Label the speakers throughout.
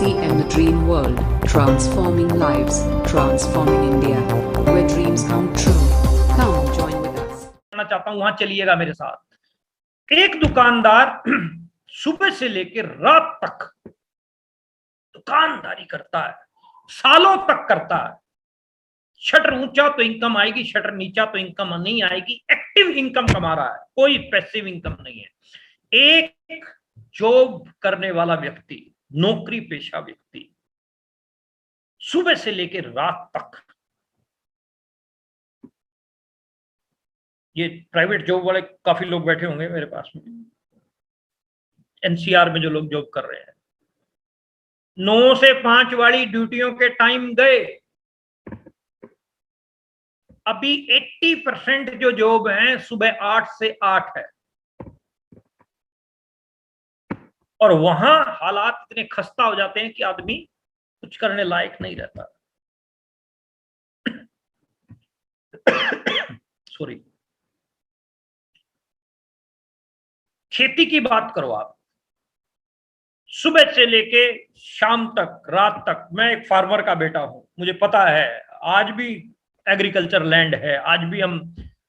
Speaker 1: TCM The Dream World, transforming lives, transforming India, where dreams come true. Come join with us.
Speaker 2: चाहता हूं वहां चलिएगा मेरे साथ। एक दुकानदार सुबह से लेकर रात तक दुकानदारी करता है, सालों तक करता है। शटर ऊंचा तो इनकम आएगी, शटर नीचा तो इनकम नहीं आएगी। एक्टिव इनकम कमा रहा है, कोई पैसिव इनकम नहीं है। एक जॉब करने वाला व्यक्ति, नौकरी पेशा व्यक्ति, सुबह से लेकर रात तक, ये प्राइवेट जॉब वाले काफी लोग बैठे होंगे मेरे पास में, एनसीआर में जो लोग जॉब कर रहे हैं, 9 से 5 वाली ड्यूटियों के टाइम गए। अभी 80% जो जॉब है सुबह 8 से 8 है, और वहां हालात इतने खस्ता हो जाते हैं कि आदमी कुछ करने लायक नहीं रहता। सॉरी। खेती की बात करो आप, सुबह से लेके शाम तक, रात तक। मैं एक फार्मर का बेटा हूं, मुझे पता है, आज भी एग्रीकल्चर लैंड है, आज भी हम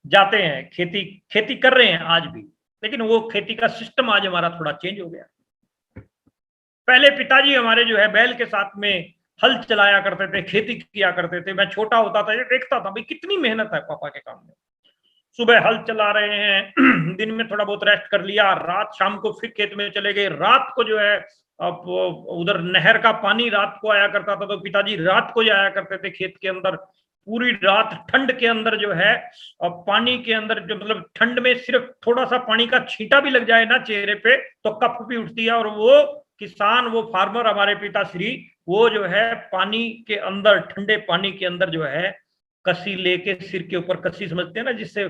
Speaker 2: जाते हैं, खेती कर रहे हैं आज भी। लेकिन वो खेती का सिस्टम आज हमारा थोड़ा चेंज हो गया। पहले पिताजी हमारे जो है बैल के साथ में हल चलाया करते थे, खेती किया करते थे। मैं छोटा होता था, ये देखता था भाई कितनी मेहनत है पापा के काम में। सुबह हल चला रहे हैं, दिन में थोड़ा बहुत रेस्ट कर लिया, रात शाम को फिर खेत में चले गए। रात को जो है अब उधर नहर का पानी रात को आया करता था, तो पिताजी रात को जाया करते थे खेत के अंदर। पूरी रात ठंड के अंदर जो है, अब पानी के अंदर जो, मतलब ठंड में सिर्फ थोड़ा सा पानी का छींटा भी लग जाए ना चेहरे पे तो कफ भी उठती है। और वो किसान, वो फार्मर हमारे पिताश्री, वो जो है पानी के अंदर, ठंडे पानी के अंदर जो है कसी लेके, सिर के ऊपर कसी समझते हैं ना, जिससे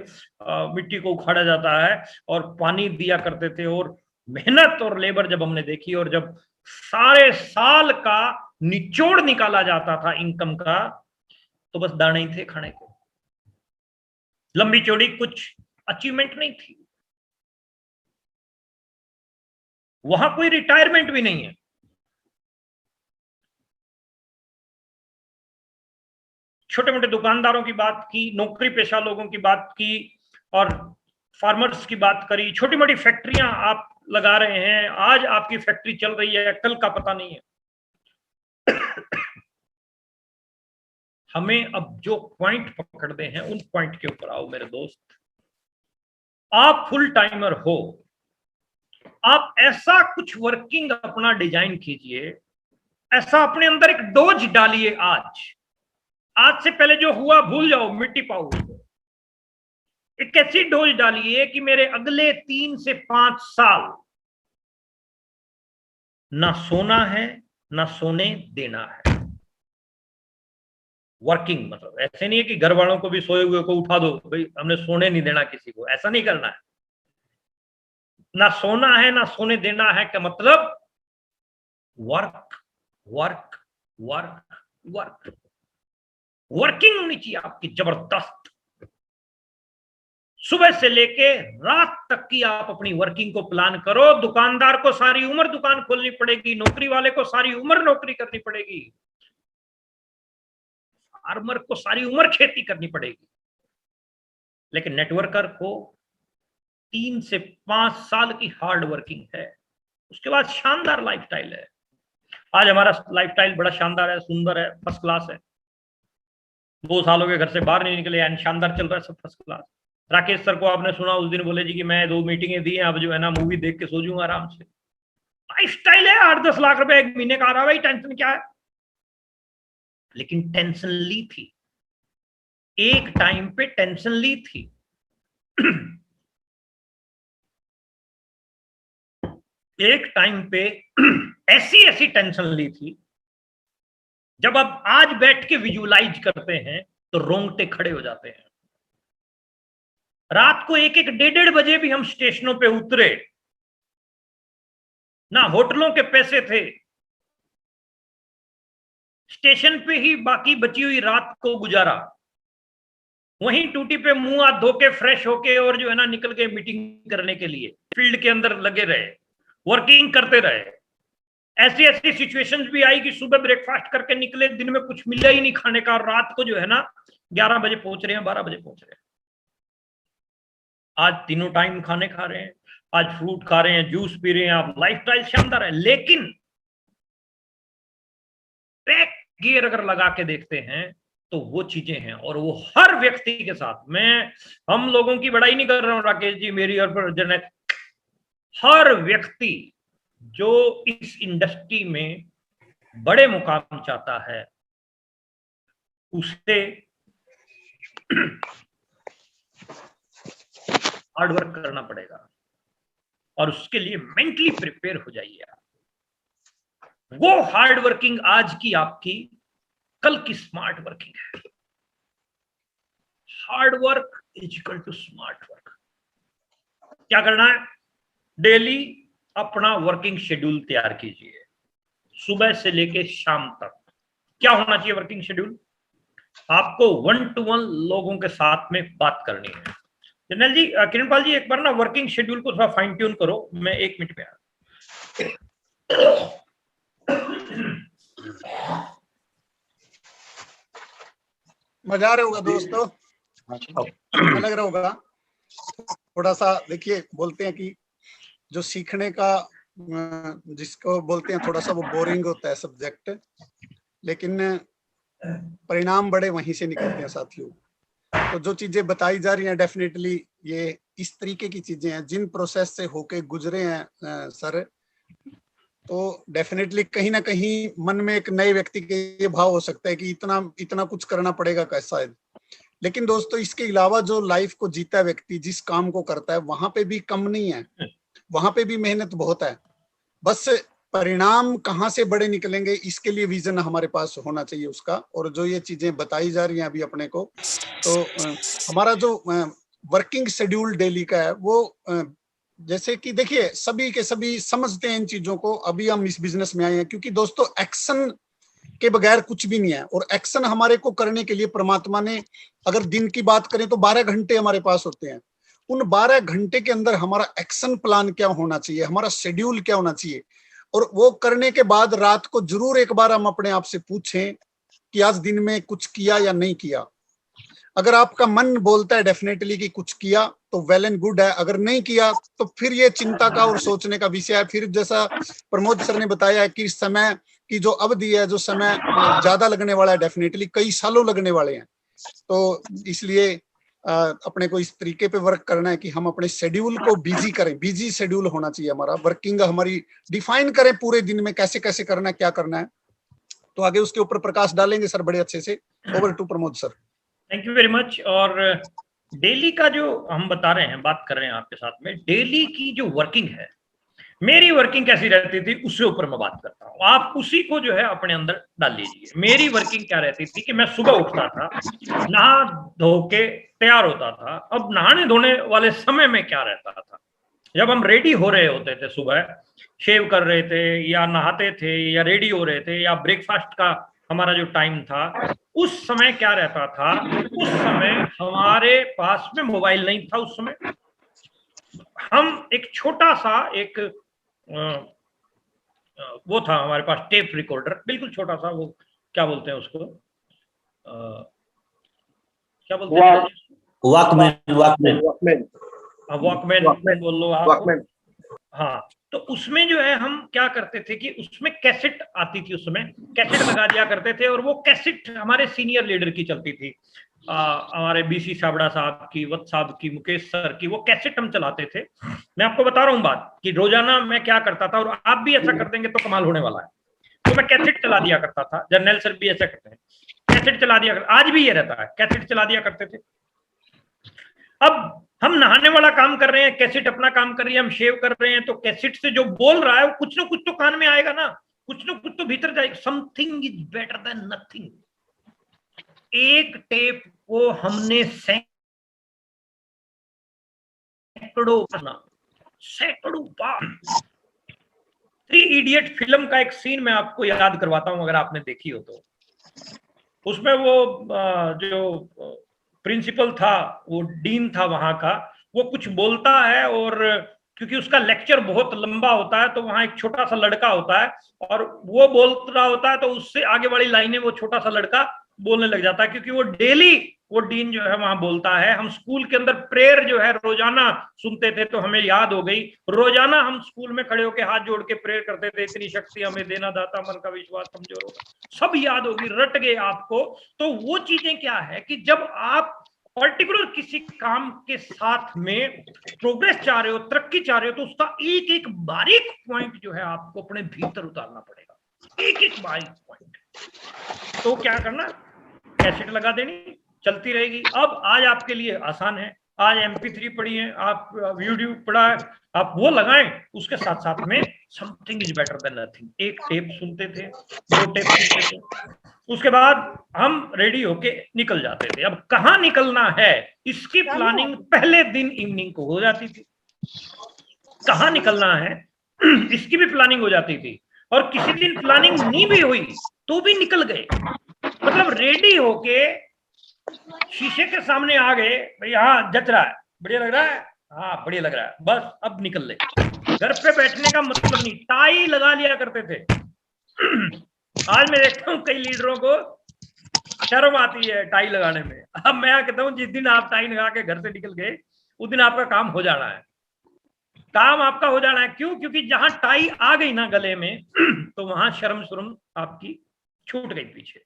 Speaker 2: मिट्टी को उखाड़ा जाता है, और पानी दिया करते थे। और मेहनत और लेबर जब हमने देखी, और जब सारे साल का निचोड़ निकाला जाता था इनकम का, तो बस दाने ही थे खाने को। लंबी चौड़ी कुछ अचीवमेंट नहीं थी। वहां कोई रिटायरमेंट भी नहीं है। छोटे मोटे दुकानदारों की बात की, नौकरी पेशा लोगों की बात की, और फार्मर्स की बात करी। छोटी मोटी फैक्ट्रियां आप लगा रहे हैं, आज आपकी फैक्ट्री चल रही है, कल का पता नहीं है। हमें अब जो पॉइंट पकड़ते हैं, उन पॉइंट के ऊपर आओ मेरे दोस्त। आप फुल टाइमर हो, आप ऐसा कुछ वर्किंग अपना डिजाइन कीजिए, ऐसा अपने अंदर एक डोज डालिए। आज से पहले जो हुआ भूल जाओ, मिट्टी पाओ उसको। एक ऐसी डोज डालिए कि मेरे अगले 3 से 5 साल ना सोना है, ना सोने देना है। वर्किंग मतलब ऐसे नहीं है कि घर वालों को भी सोए हुए को उठा दो, भाई हमने सोने नहीं देना किसी को, ऐसा नहीं करना है। ना सोना है, ना सोने देना है का मतलब work work work work. Working होनी चाहिए आपकी जबरदस्त। सुबह से लेके रात तक की आप अपनी वर्किंग को प्लान करो। दुकानदार को सारी उम्र दुकान खोलनी पड़ेगी, नौकरी वाले को सारी उम्र नौकरी करनी पड़ेगी, फार्मर को सारी उम्र खेती करनी पड़ेगी, लेकिन नेटवर्कर को 3 से 5 साल की हार्ड वर्किंग है। उसके बाद शानदार लाइफस्टाइल है। आज हमारा लाइफस्टाइल बड़ा शानदार है, सुंदर है, फर्स्ट क्लास है। 2 सालों के घर से बाहर नहीं निकले, एंड शानदार चल रहा है, सब फर्स्ट क्लास। राकेश सर को आपने सुना, उस दिन बोले जी कि मैं 2 मीटिंगें दी हैं, अब जो है ना मूवी देख के सो जाऊंगा आराम से। लाइफस्टाइल है, 8-10 लाख रुपए एक महीने का आ रहा है, भाई टेंशन क्या है। लेकिन टेंशन ली थी, एक टाइम पे टेंशन ली थी। एक टाइम पे ऐसी टेंशन ली थी, जब अब आज बैठ के विजुअलाइज करते हैं तो रोंगटे खड़े हो जाते हैं। रात को 1-1, 1:30 बजे भी हम स्टेशनों पे उतरे, ना होटलों के पैसे थे, स्टेशन पे ही बाकी बची हुई रात को गुजारा। वहीं टूटी पे मुंह हाथ धो के फ्रेश होके और जो है ना निकल के मीटिंग करने के लिए फील्ड के अंदर लगे रहे, वर्किंग करते रहे, ऐसी ऐसी सिचुएशंस भी आई कि सुबह ब्रेकफास्ट करके निकले, दिन में कुछ मिला ही नहीं खाने का, और रात को जो है ना 11 बजे पहुंच रहे हैं, 12 बजे पहुंच रहे हैं। आज तीनों टाइम खाने खा रहे हैं, आज फ्रूट खा रहे हैं, जूस पी रहे हैं, आप लाइफस्टाइल शानदार है। लेकिन बैक गियर अगर लगा के देखते हैं तो वो चीजें हैं, और वो हर व्यक्ति के साथ। मैं हम लोगों की बड़ाई नहीं कर रहा हूं राकेश जी, मेरी और जनरल, हर व्यक्ति जो इस इंडस्ट्री में बड़े मुकाम चाहता है उसे हार्ड वर्क करना पड़ेगा, और उसके लिए मेंटली प्रिपेयर हो जाइए आप। वो हार्ड वर्किंग आज की आपकी कल की स्मार्ट वर्किंग है। Hard work is equal to smart work. क्या करना है? डेली अपना वर्किंग शेड्यूल तैयार कीजिए, सुबह से लेके शाम तक। क्या होना चाहिए वर्किंग शेड्यूल? आपको 1 to 1 लोगों के साथ में बात करनी है। जनरल जी, किरणपाल जी, एक बार ना वर्किंग शेड्यूल को थोड़ा फाइन ट्यून करो, मैं 1 मिनट में
Speaker 3: मजा आ रहा होगा दोस्तों, अच्छा लग रहा होगा। थोड़ा सा देखिए, बोलते हैं कि जो सीखने का जिसको बोलते हैं थोड़ा सा वो बोरिंग होता है सब्जेक्ट, लेकिन परिणाम बड़े वहीं से निकलते हैं साथियों। तो जो चीजें बताई जा रही हैं डेफिनेटली ये इस तरीके की चीजें हैं जिन प्रोसेस से होके गुजरे हैं सर, तो डेफिनेटली कहीं ना कहीं मन में एक नए व्यक्ति के ये भाव हो सकता है कि इतना इतना कुछ करना पड़ेगा कैसा है। लेकिन दोस्तों इसके अलावा जो लाइफ को जीता है व्यक्ति, जिस काम को करता है, वहां पे भी कम नहीं है, वहां पे भी मेहनत बहुत है। बस परिणाम कहाँ से बड़े निकलेंगे इसके लिए विजन हमारे पास होना चाहिए उसका। और जो ये चीजें बताई जा रही हैं अभी अपने को, तो हमारा जो वर्किंग शेड्यूल डेली का है वो जैसे कि देखिए सभी के सभी समझते हैं इन चीजों को। अभी हम इस बिजनेस में आए हैं क्योंकि दोस्तों एक्शन के बगैर कुछ भी नहीं है, और एक्शन हमारे को करने के लिए परमात्मा ने, अगर दिन की बात करें तो 12 घंटे हमारे पास होते हैं। उन 12 घंटे के अंदर हमारा एक्शन प्लान क्या होना चाहिए, हमारा शेड्यूल क्या होना चाहिए, और वो करने के बाद रात को जरूर एक बार हम अपने आप से पूछें कि आज दिन में कुछ किया या नहीं किया। अगर आपका मन बोलता है डेफिनेटली कि कुछ किया तो वेल एंड गुड है, अगर नहीं किया तो फिर ये चिंता का और सोचने का विषय है। फिर जैसा प्रमोद सर ने बताया है कि समय की जो अवधि है, जो समय ज्यादा लगने वाला है, डेफिनेटली कई सालों लगने वाले हैं। तो इसलिए अपने को इस तरीके पे वर्क करना है कि हम अपने शेड्यूल को बिजी करें। बिजी शेड्यूल होना चाहिए हमारा, वर्किंग हमारी डिफाइन करें पूरे दिन में कैसे कैसे करना है, क्या करना है। तो आगे उसके ऊपर प्रकाश डालेंगे सर बड़े अच्छे से। Over to Pramod sir.
Speaker 2: Thank you very much. और डेली का जो हम बता रहे हैं, बात कर रहे हैं आपके साथ में, डेली की जो वर्किंग है, मेरी वर्किंग कैसी रहती थी उससे ऊपर मैं बात करता हूँ, आप उसी को जो है अपने अंदर डाल लीजिए। मेरी वर्किंग क्या रहती थी कि मैं सुबह उठता था, नहा धो के तैयार होता था। अब नहाने धोने वाले समय में क्या रहता था, जब हम रेडी हो रहे होते थे, सुबह शेव कर रहे थे या नहाते थे या रेडी हो रहे थे या ब्रेकफास्ट का हमारा जो टाइम था, उस समय क्या रहता था, उस समय हमारे पास में मोबाइल नहीं था। उस समय हम एक छोटा सा एक वो था हमारे पास टेप रिकॉर्डर, बिल्कुल छोटा सा, वो क्या बोलते हैं उसको, क्या बोलते हैं, वॉकमैन बोल लो आप। हाँ, तो उसमें जो है हम क्या करते थे कि उसमें कैसेट आती थी, उस समय कैसेट लगा दिया करते थे, और वो कैसेट हमारे सीनियर लीडर की चलती थी, हमारे बीसी साबड़ा साहब की, वत्स साहब की, मुकेश सर की, वो कैसेट हम चलाते थे। मैं आपको बता रहा हूँ बात कि रोजाना मैं क्या करता था, और आप भी ऐसा कर देंगे तो कमाल होने वाला है। तो मैं कैसेट चला दिया करता था, जर्नल सर भी ऐसा करते हैं, कैसेट चला दिया कर, आज भी ये रहता है, कैसेट चला दिया करते थे। अब हम नहाने वाला काम कर रहे हैं, कैसेट अपना काम कर रही है, हम शेव कर रहे हैं, तो कैसेट से जो बोल रहा है वो कुछ ना कुछ तो कान में आएगा ना, कुछ ना कुछ तो भीतर जाएगा। Something is better than nothing. एक टेप को हमने सैकड़ों बार। 3 इडियट फिल्म का एक सीन मैं आपको याद करवाता हूं, अगर आपने देखी हो तो। उसमें वो जो प्रिंसिपल था, वो डीन था वहां का, वो कुछ बोलता है और क्योंकि उसका लेक्चर बहुत लंबा होता है, तो वहां एक छोटा सा लड़का होता है और वो बोल रहा होता है, तो उससे आगे वाली लाइनें वो छोटा सा लड़का बोलने लग जाता है, क्योंकि वो डेली वो डीन जो है वहां बोलता है। हम स्कूल के अंदर प्रेयर जो है रोजाना सुनते थे, तो हमें याद हो गई। रोजाना हम स्कूल में खड़े होकर हाथ जोड़ के प्रेयर करते थे, इतनी शक्ति हमें देना दाता, मन का विश्वास कमजोर होगा, सब याद होगी, रट गए आपको। तो वो चीजें क्या है कि जब आप पर्टिकुलर किसी काम के साथ में प्रोग्रेस चाह रहे हो, तरक्की चाह रहे हो, तो उसका एक एक बारीक पॉइंट जो है आपको अपने भीतर उतारना पड़ेगा, एक एक बारीक पॉइंट। तो क्या करना, कैसेट लगा देनी, चलती रहेगी। अब आज आपके लिए आसान है, आज MP3 पढ़ी है, आप यूट्यूब पढ़ा है, आप वो लगाएं, उसके साथ साथ में something is better than nothing. एक टेप सुनते थे, 2 टेप सुनते थे, उसके बाद हम रेडी होके निकल जाते थे। अब कहाँ निकलना है इसकी प्लानिंग पहले दिन इवनिंग को हो जाती थी, कहाँ निकलना है इसकी भी प्लानिंग हो जाती थी। और किसी दिन प्लानिंग नहीं भी हुई तो भी निकल गए, मतलब रेडी होके शीशे के सामने आ गए, भाई हाँ जच रहा है, बढ़िया लग रहा है, हाँ बढ़िया लग रहा है, बस अब निकल ले। घर पे बैठने का मतलब नहीं, टाई लगा लिया करते थे। आज मैं देखता हूँ कई लीडरों को शर्म आती है टाई लगाने में। अब मैं कहता हूँ जिस दिन आप टाई लगा के घर से निकल गए, उस दिन आपका काम हो जाना है, काम आपका हो जाना है। क्यों? क्योंकि जहां टाई आ गई ना गले में तो वहां शर्म शुर्म आपकी छूट गई पीछे।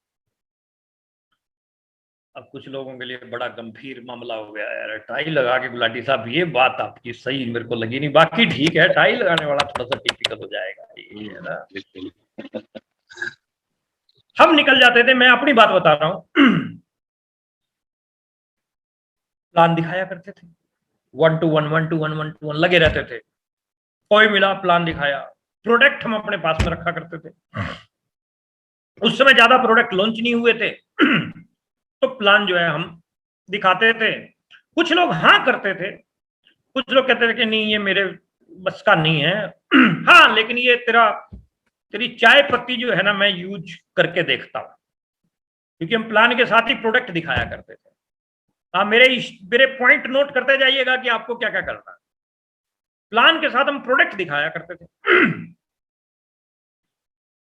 Speaker 2: अब कुछ लोगों के लिए बड़ा गंभीर मामला हो गया यार, टाई लगा के गुलाटी साहब, ये बात आपकी सही मेरे को लगी नहीं, बाकी ठीक है, टाई लगाने वाला थोड़ा सा टिपिकल हो जाएगा, ये है ना। हम निकल जाते थे, मैं अपनी बात बता रहा हूं। प्लान दिखाया करते थे, 1 to 1 1 to 1 1 to 1 लगे रहते थे, कोई मिला प्लान दिखाया। प्रोडक्ट हम अपने पास में रखा करते थे, उस समय ज्यादा प्रोडक्ट लॉन्च नहीं हुए थे, तो प्लान जो है हम दिखाते थे। कुछ लोग हाँ करते थे, कुछ लोग कहते थे कि नहीं ये मेरे बस का नहीं है। हाँ लेकिन ये तेरी चाय पत्ती जो है ना मैं यूज करके देखता हूं, क्योंकि हम प्लान के साथ ही प्रोडक्ट दिखाया करते थे। आप मेरे पॉइंट नोट करते जाइएगा कि आपको क्या क्या करना है। प्लान के साथ हम प्रोडक्ट दिखाया करते थे।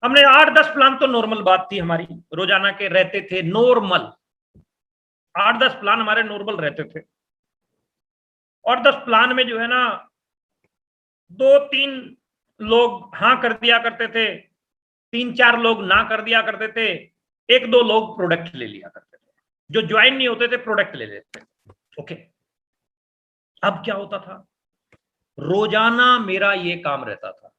Speaker 2: हमने 8-10 प्लान, तो नॉर्मल बात थी हमारी, रोजाना के रहते थे नॉर्मल, 8-10 प्लान हमारे नॉर्मल रहते थे। और 10 प्लान में जो है ना 2-3 लोग हाँ कर दिया करते थे, 3-4 लोग ना कर दिया करते थे, 1-2 लोग प्रोडक्ट ले लिया करते थे, जो ज्वाइन नहीं होते थे प्रोडक्ट ले लेते थे। ओके, अब क्या होता था, रोजाना मेरा ये काम रहता था,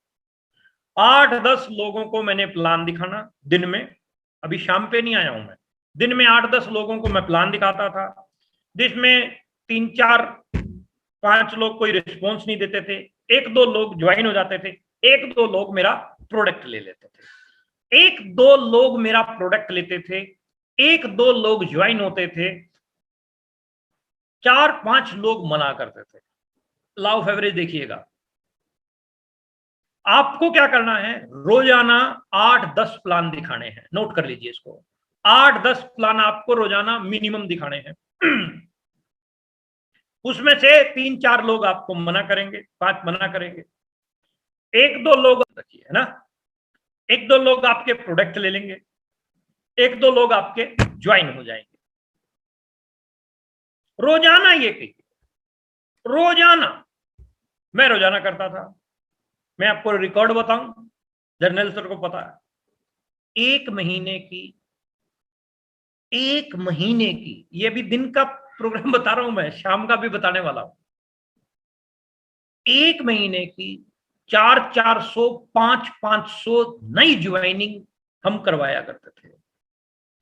Speaker 2: 8-10 लोगों को मैंने प्लान दिखाना दिन में, अभी शाम पे नहीं आया हूं मैं, दिन में 8-10 लोगों को मैं प्लान दिखाता था, जिसमें 3-4-5 लोग कोई रिस्पॉन्स नहीं देते थे, 1-2 लोग ज्वाइन हो जाते थे, 1-2 लोग मेरा प्रोडक्ट ले लेते थे, 1-2 लोग मेरा प्रोडक्ट लेते थे, 1-2 लोग ज्वाइन होते थे, 4-5 लोग मना करते थे। लॉ ऑफ एवरेज देखिएगा, आपको क्या करना है, रोजाना 8-10 प्लान दिखाने हैं, नोट कर लीजिए इसको, 8-10 प्लान आपको रोजाना मिनिमम दिखाने हैं। उसमें से 3-4 लोग आपको मना करेंगे, 5 मना करेंगे, 1-2 लोग रखिए है ना, 1-2 लोग आपके प्रोडक्ट ले लेंगे, 1-2 लोग आपके ज्वाइन हो जाएंगे। रोजाना ये कहिए, रोजाना। मैं रोजाना करता था, मैं आपको रिकॉर्ड बताऊं, जर्नल सर को पता है, 1 महीने की, ये भी दिन का प्रोग्राम बता रहा हूं मैं, शाम का भी बताने वाला हूं, 1 महीने की 400-400 500 नई ज्वाइनिंग हम करवाया करते थे।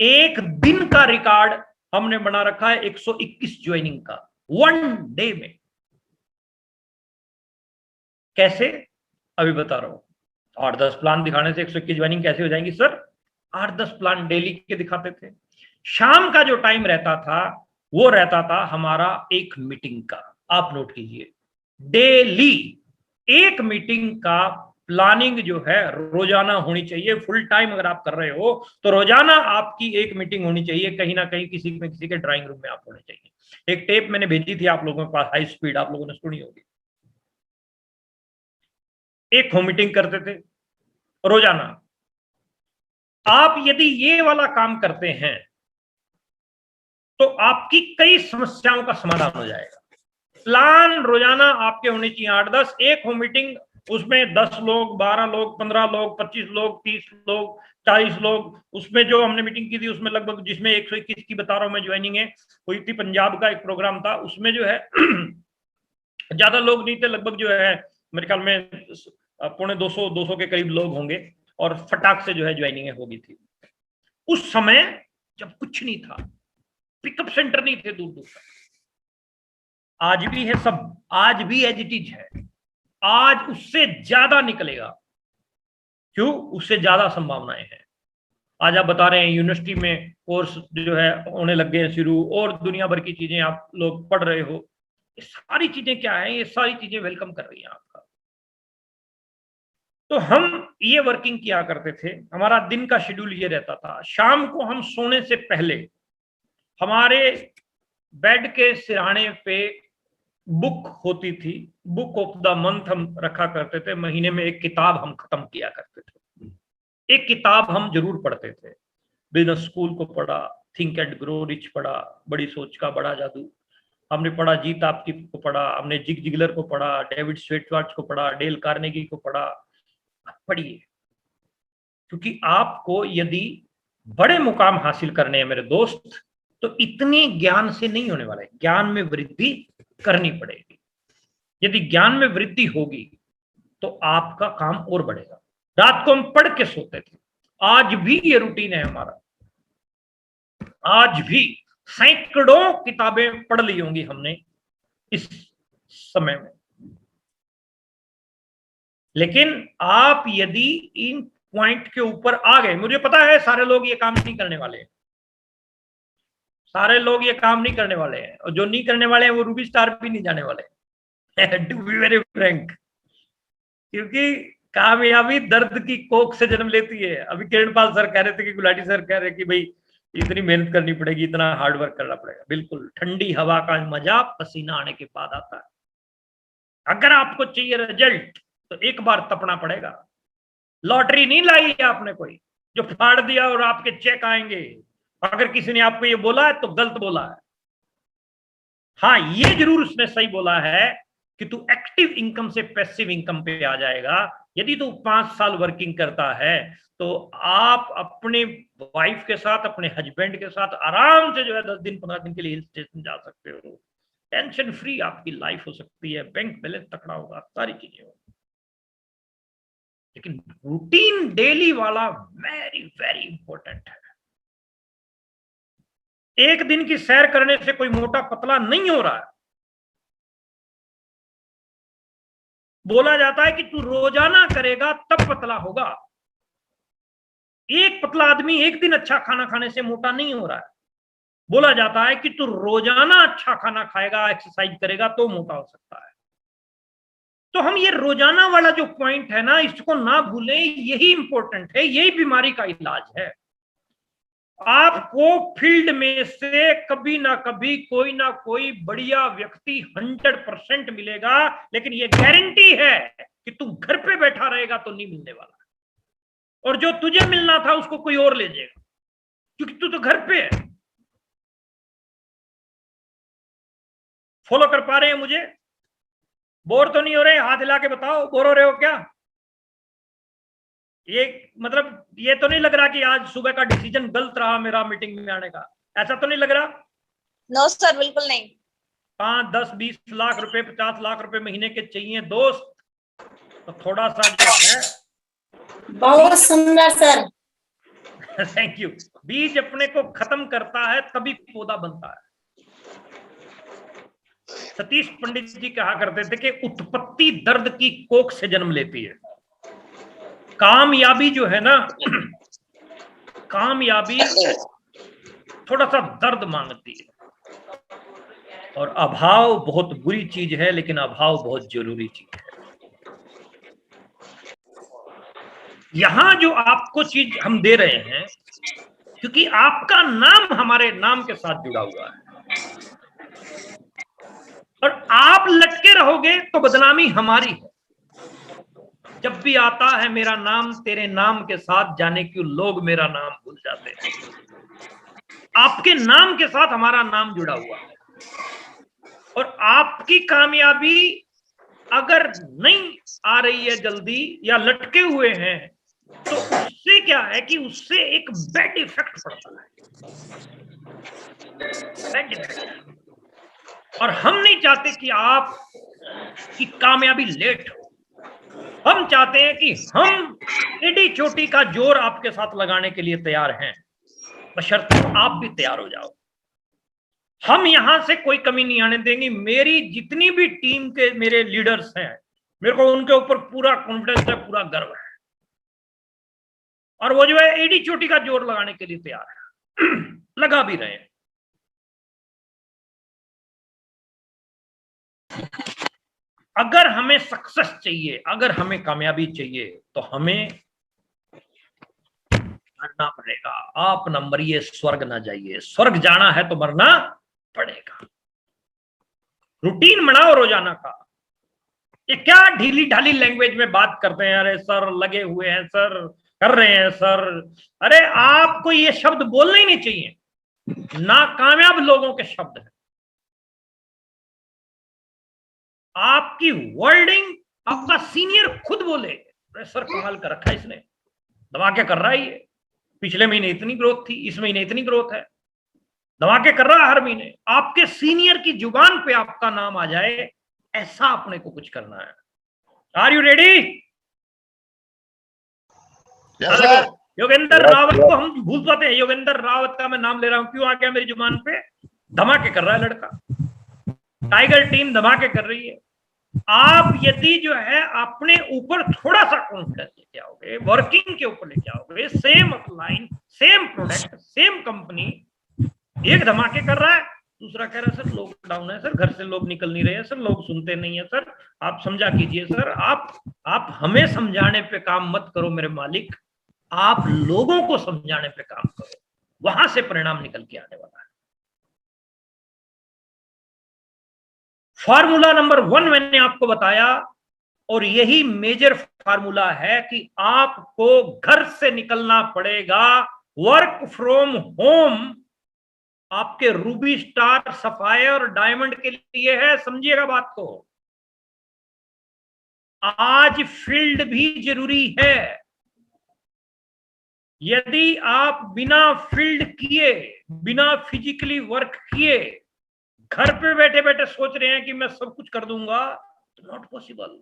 Speaker 2: एक दिन का रिकॉर्ड हमने बना रखा है 121 ज्वाइनिंग का, 1 डे में। कैसे, अभी बता रहा हूं। 8-10 प्लान दिखाने से 121 ज्वाइनिंग कैसे हो जाएंगी सर? 8-10 प्लान डेली के दिखाते थे। शाम का जो टाइम रहता था वो रहता था हमारा एक मीटिंग का, आप नोट कीजिए, डेली एक मीटिंग का प्लानिंग जो है रोजाना होनी चाहिए। फुल टाइम अगर आप कर रहे हो तो रोजाना आपकी एक मीटिंग होनी चाहिए, कहीं ना कहीं किसी के ड्राइंग रूम में आप होने चाहिए। एक टेप मैंने भेजी थी आप लोगों के पास, हाई स्पीड, आप लोगों ने सुनी होगी, एक होम मीटिंग करते थे रोजाना। आप यदि ये वाला काम करते हैं तो आपकी कई समस्याओं का समाधान हो जाएगा। प्लान रोजाना आपके होने चाहिए 8-10, एक होम मीटिंग, उसमें 10 लोग, 12 लोग, 15 लोग, 25 लोग, 30 लोग, 40 लोग। उसमें जो हमने मीटिंग की थी उसमें लगभग, जिसमें 121 की बता रहा हूं मैं ज्वाइनिंग है हुई थी, पंजाब का एक प्रोग्राम था, उसमें जो है ज्यादा लोग नहीं थे, लगभग जो है मेरे ख्याल में 250 के करीब लोग होंगे, और फटाक से जो है ज्वाइनिंग हो गई थी। उस समय जब कुछ नहीं था, पिकअप सेंटर नहीं थे दूर दूर तक। आज भी है सब, आज भी एज इट इज है, आज उससे ज्यादा निकलेगा। क्यों? उससे ज्यादा संभावनाएं हैं। आज आप बता रहे हैं यूनिवर्सिटी में कोर्स जो है होने लग गए शुरू, और दुनिया भर की चीजें आप लोग पढ़ रहे हो। ये सारी चीजें क्या है? ये सारी चीजें वेलकम कर रही हैं आपका। तो हम ये वर्किंग किया करते थे, हमारा दिन का शेड्यूल ये रहता था, शाम को हम सोने से पहले हमारे बेड के सिरहाने पे बुक होती थी, बुक ऑफ द मंथ हम रखा करते थे। महीने में एक किताब हम खत्म किया करते थे, एक किताब हम जरूर पढ़ते थे। बिजनेस स्कूल को पढ़ा, थिंक एंड ग्रो रिच पढ़ा, बड़ी सोच का बड़ा जादू हमने पढ़ा, जीत आपकी को पढ़ा, हमने जिग जिगलर को पढ़ा, डेविड स्वेटवार्ट्स को पढ़ा, डेल कार्नेगी को पढ़ा। पढ़िए, क्योंकि आपको यदि बड़े मुकाम हासिल करने हैं मेरे दोस्त, तो इतने ज्ञान से नहीं होने वाला है, ज्ञान में वृद्धि करनी पड़ेगी। यदि ज्ञान में वृद्धि होगी तो आपका काम और बढ़ेगा। रात को हम पढ़ के सोते थे, आज भी ये रूटीन है हमारा। आज भी सैकड़ों किताबें पढ़ ली होंगी हमने इस समय में। लेकिन आप यदि इन पॉइंट के ऊपर आ गए, मुझे पता है सारे लोग ये काम नहीं करने वाले हैं, सारे लोग ये काम नहीं करने वाले हैं, और जो नहीं करने वाले हैं वो रूबी स्टार भी नहीं जाने वाले टू बी वेरी फ्रैंक। क्योंकि कामयाबी दर्द की कोख से जन्म लेती है। अभी किरणपाल सर कह रहे थे कि गुलाटी सर कह रहे कि भाई इतनी मेहनत करनी पड़ेगी, इतना हार्ड वर्क करना पड़ेगा। बिल्कुल, ठंडी हवा का मजा पसीना आने के बाद आता है। अगर आपको चाहिए रिजल्ट तो एक बार तपना पड़ेगा। लॉटरी नहीं लाई है आपने कोई जो फाड़ दिया और आपके चेक आएंगे। अगर किसी ने आपको ये बोला है तो गलत बोला है। हाँ, ये जरूर उसने सही बोला है कि तू एक्टिव इनकम से पैसिव इनकम पे आ जाएगा। यदि तू 5 साल वर्किंग करता है तो आप अपने वाइफ के साथ, अपने हस्बैंड के साथ आराम से जो है 10 दिन 15 दिन के लिए हिल स्टेशन जा सकते हो। टेंशन फ्री आपकी लाइफ हो सकती है, बैंक बैलेंस तकड़ा होगा, सारी चीजें होगी। लेकिन रूटीन डेली वाला वेरी वेरी इंपॉर्टेंट है। एक दिन की सैर करने से कोई मोटा पतला नहीं हो रहा है। बोला जाता है कि तू रोजाना करेगा तब पतला होगा। एक पतला आदमी एक दिन अच्छा खाना खाने से मोटा नहीं हो रहा है। बोला जाता है कि तू रोजाना अच्छा खाना खाएगा, एक्सरसाइज करेगा तो मोटा हो सकता है। तो हम ये रोजाना वाला जो पॉइंट है ना, इसको ना भूलें, यही इंपॉर्टेंट है, यही बीमारी का इलाज है। आपको फील्ड में से कभी ना कभी कोई ना कोई बढ़िया व्यक्ति 100% मिलेगा, लेकिन ये गारंटी है कि तू घर पे बैठा रहेगा तो नहीं मिलने वाला, और जो तुझे मिलना था उसको कोई और ले जाएगा, क्योंकि तू तो घर पे है। फॉलो कर पा रहे हैं मुझे? बोर तो नहीं हो रहे? हाथ हिला के बताओ, बोर हो रहे हो क्या? ये मतलब ये तो नहीं लग रहा कि आज सुबह का डिसीजन गलत रहा मेरा मीटिंग में आने का? ऐसा तो नहीं लग रहा?
Speaker 4: नो सर, बिल्कुल नहीं।
Speaker 2: 5, 10, 20 लाख रुपए, 50 लाख रुपए महीने के चाहिए दोस्त, तो थोड़ा सा जो है।
Speaker 4: बहुत सुंदर सर।
Speaker 2: Thank you. बीज अपने को खत्म करता है तभी पौधा बनता है। सतीश पंडित जी कहा करते थे कि उत्पत्ति दर्द की कोख से जन्म लेती है। कामयाबी जो है ना, कामयाबी थोड़ा सा दर्द मांगती है, और अभाव बहुत बुरी चीज है, लेकिन अभाव बहुत जरूरी चीज है। यहां जो आपको चीज हम दे रहे हैं, क्योंकि आपका नाम हमारे नाम के साथ जुड़ा हुआ है, और आप लटके रहोगे तो बदनामी हमारी है। जब भी आता है मेरा नाम, तेरे नाम के साथ जाने क्यों लोग मेरा नाम भूल जाते हैं। आपके नाम के साथ हमारा नाम जुड़ा हुआ है, और आपकी कामयाबी अगर नहीं आ रही है जल्दी या लटके हुए हैं, तो उससे क्या है कि उससे एक बैड इफेक्ट पड़ता है, बैड इफेक्ट। और हम नहीं चाहते कि आप की कामयाबी लेट हो। हम चाहते हैं कि हम एडी चोटी का जोर आपके साथ लगाने के लिए तैयार हैं, बशर्ते आप भी तैयार हो जाओ। हम यहां से कोई कमी नहीं आने देंगे। मेरी जितनी भी टीम के मेरे लीडर्स हैं, मेरे को उनके ऊपर पूरा कॉन्फिडेंस है, पूरा गर्व है, और वो जो है एडी चोटी का जोर लगाने के लिए तैयार है, लगा भी रहे हैं। अगर हमें सक्सेस चाहिए, अगर हमें कामयाबी चाहिए, तो हमें मरना पड़ेगा। आप न मरिए स्वर्ग ना जाइए, स्वर्ग जाना है तो मरना पड़ेगा। रूटीन बनाओ रोजाना का। ये क्या ढीली ढाली लैंग्वेज में बात करते हैं, अरे सर लगे हुए हैं, सर कर रहे हैं सर। अरे आपको ये शब्द बोलना ही नहीं चाहिए, नाकामयाब लोगों के शब्द हैं। आपकी वर्डिंग आपका सीनियर खुद बोले, अरे सर कमाल कर रखा है इसने, धमाके कर रहा है ये, पिछले महीने इतनी ग्रोथ थी, इस महीने इतनी ग्रोथ है, धमाके कर रहा है हर महीने। आपके सीनियर की जुबान पे आपका नाम आ जाए, ऐसा अपने को कुछ करना है। Are you ready? Yogendra Rawat को हम भूल पाते हैं। योगेंद्र रावत का मैं नाम ले रहा हूं, क्यों आ गया मेरी जुबान पे? धमाके कर रहा है लड़का, टाइगर टीम धमाके कर रही है। आप यदि जो है अपने ऊपर थोड़ा सा कॉन्फिडेंस लेके आओगे, वर्किंग के ऊपर लेके आओगे, same upline, same product, same company, एक धमाके कर रहा है, दूसरा कह रहा है सर लॉकडाउन है सर, घर से लोग निकल नहीं रहे हैं सर, लोग सुनते नहीं है सर, आप समझा कीजिए सर। आप हमें समझाने पे काम मत करो मेरे मालिक, आप लोगों को समझाने पे काम करो, वहां से परिणाम निकल के आने वाला है। फार्मूला नंबर 1 मैंने आपको बताया, और यही मेजर फार्मूला है कि आपको घर से निकलना पड़ेगा, वर्क फ्रॉम होम आपके रूबी स्टार, सफायर और डायमंड के लिए है। समझिएगा बात को, आज फील्ड भी जरूरी है। यदि आप बिना फील्ड किए, बिना फिजिकली वर्क किए, घर पे बैठे बैठे सोच रहे हैं कि मैं सब कुछ कर दूंगा, तो नॉट पॉसिबल।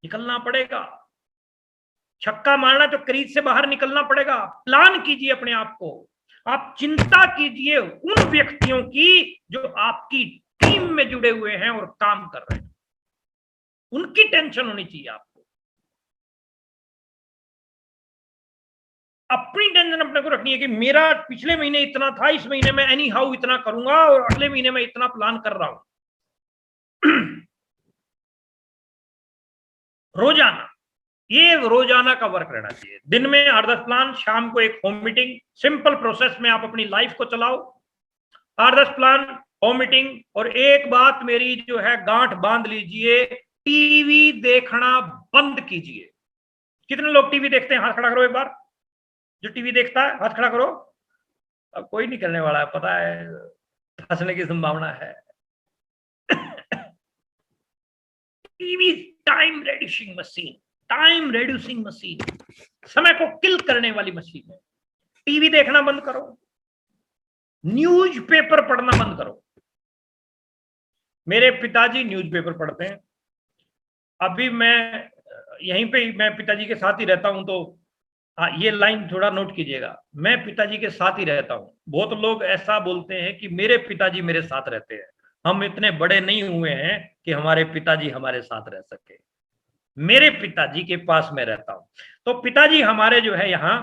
Speaker 2: निकलना पड़ेगा, छक्का मारना तो क्रीज से बाहर निकलना पड़ेगा। प्लान कीजिए अपने आप को, आप चिंता कीजिए उन व्यक्तियों की जो आपकी टीम में जुड़े हुए हैं और काम कर रहे हैं, उनकी टेंशन होनी चाहिए आपको। अपनी टेंशन अपने को रखनी है कि मेरा पिछले महीने इतना था, इस महीने में एनी हाउ इतना करूंगा, और अगले महीने में इतना प्लान कर रहा हूं। रोजाना, ये रोजाना का वर्क रहना चाहिए। दिन में 8-10 प्लान, शाम को एक होम मीटिंग। सिंपल प्रोसेस में आप अपनी लाइफ को चलाओ, 8-10 प्लान, होम मीटिंग। और एक बात मेरी जो है गांठ बांध लीजिए, टीवी देखना बंद कीजिए। कितने लोग टीवी देखते हैं? हाथ खड़ा करो एक बार। जो टीवी देखता है हाथ खड़ा करो। अब कोई नहीं करने वाला है, पता है फंसने की संभावना है। TV time reducing machine, time reducing machine, समय को किल करने वाली मशीन है। टीवी देखना बंद करो, न्यूज़पेपर पढ़ना बंद करो। मेरे पिताजी न्यूज़पेपर पढ़ते हैं। अभी मैं यहीं पे, मैं पिताजी के साथ ही रहता हूं, तो हाँ ये लाइन थोड़ा नोट कीजिएगा, मैं पिताजी के साथ ही रहता हूं। बहुत लोग ऐसा बोलते हैं कि मेरे पिताजी मेरे साथ रहते हैं। हम इतने बड़े नहीं हुए हैं कि हमारे पिताजी हमारे साथ रह सके। मेरे पिताजी के पास मैं रहता हूं, तो पिताजी हमारे जो है यहाँ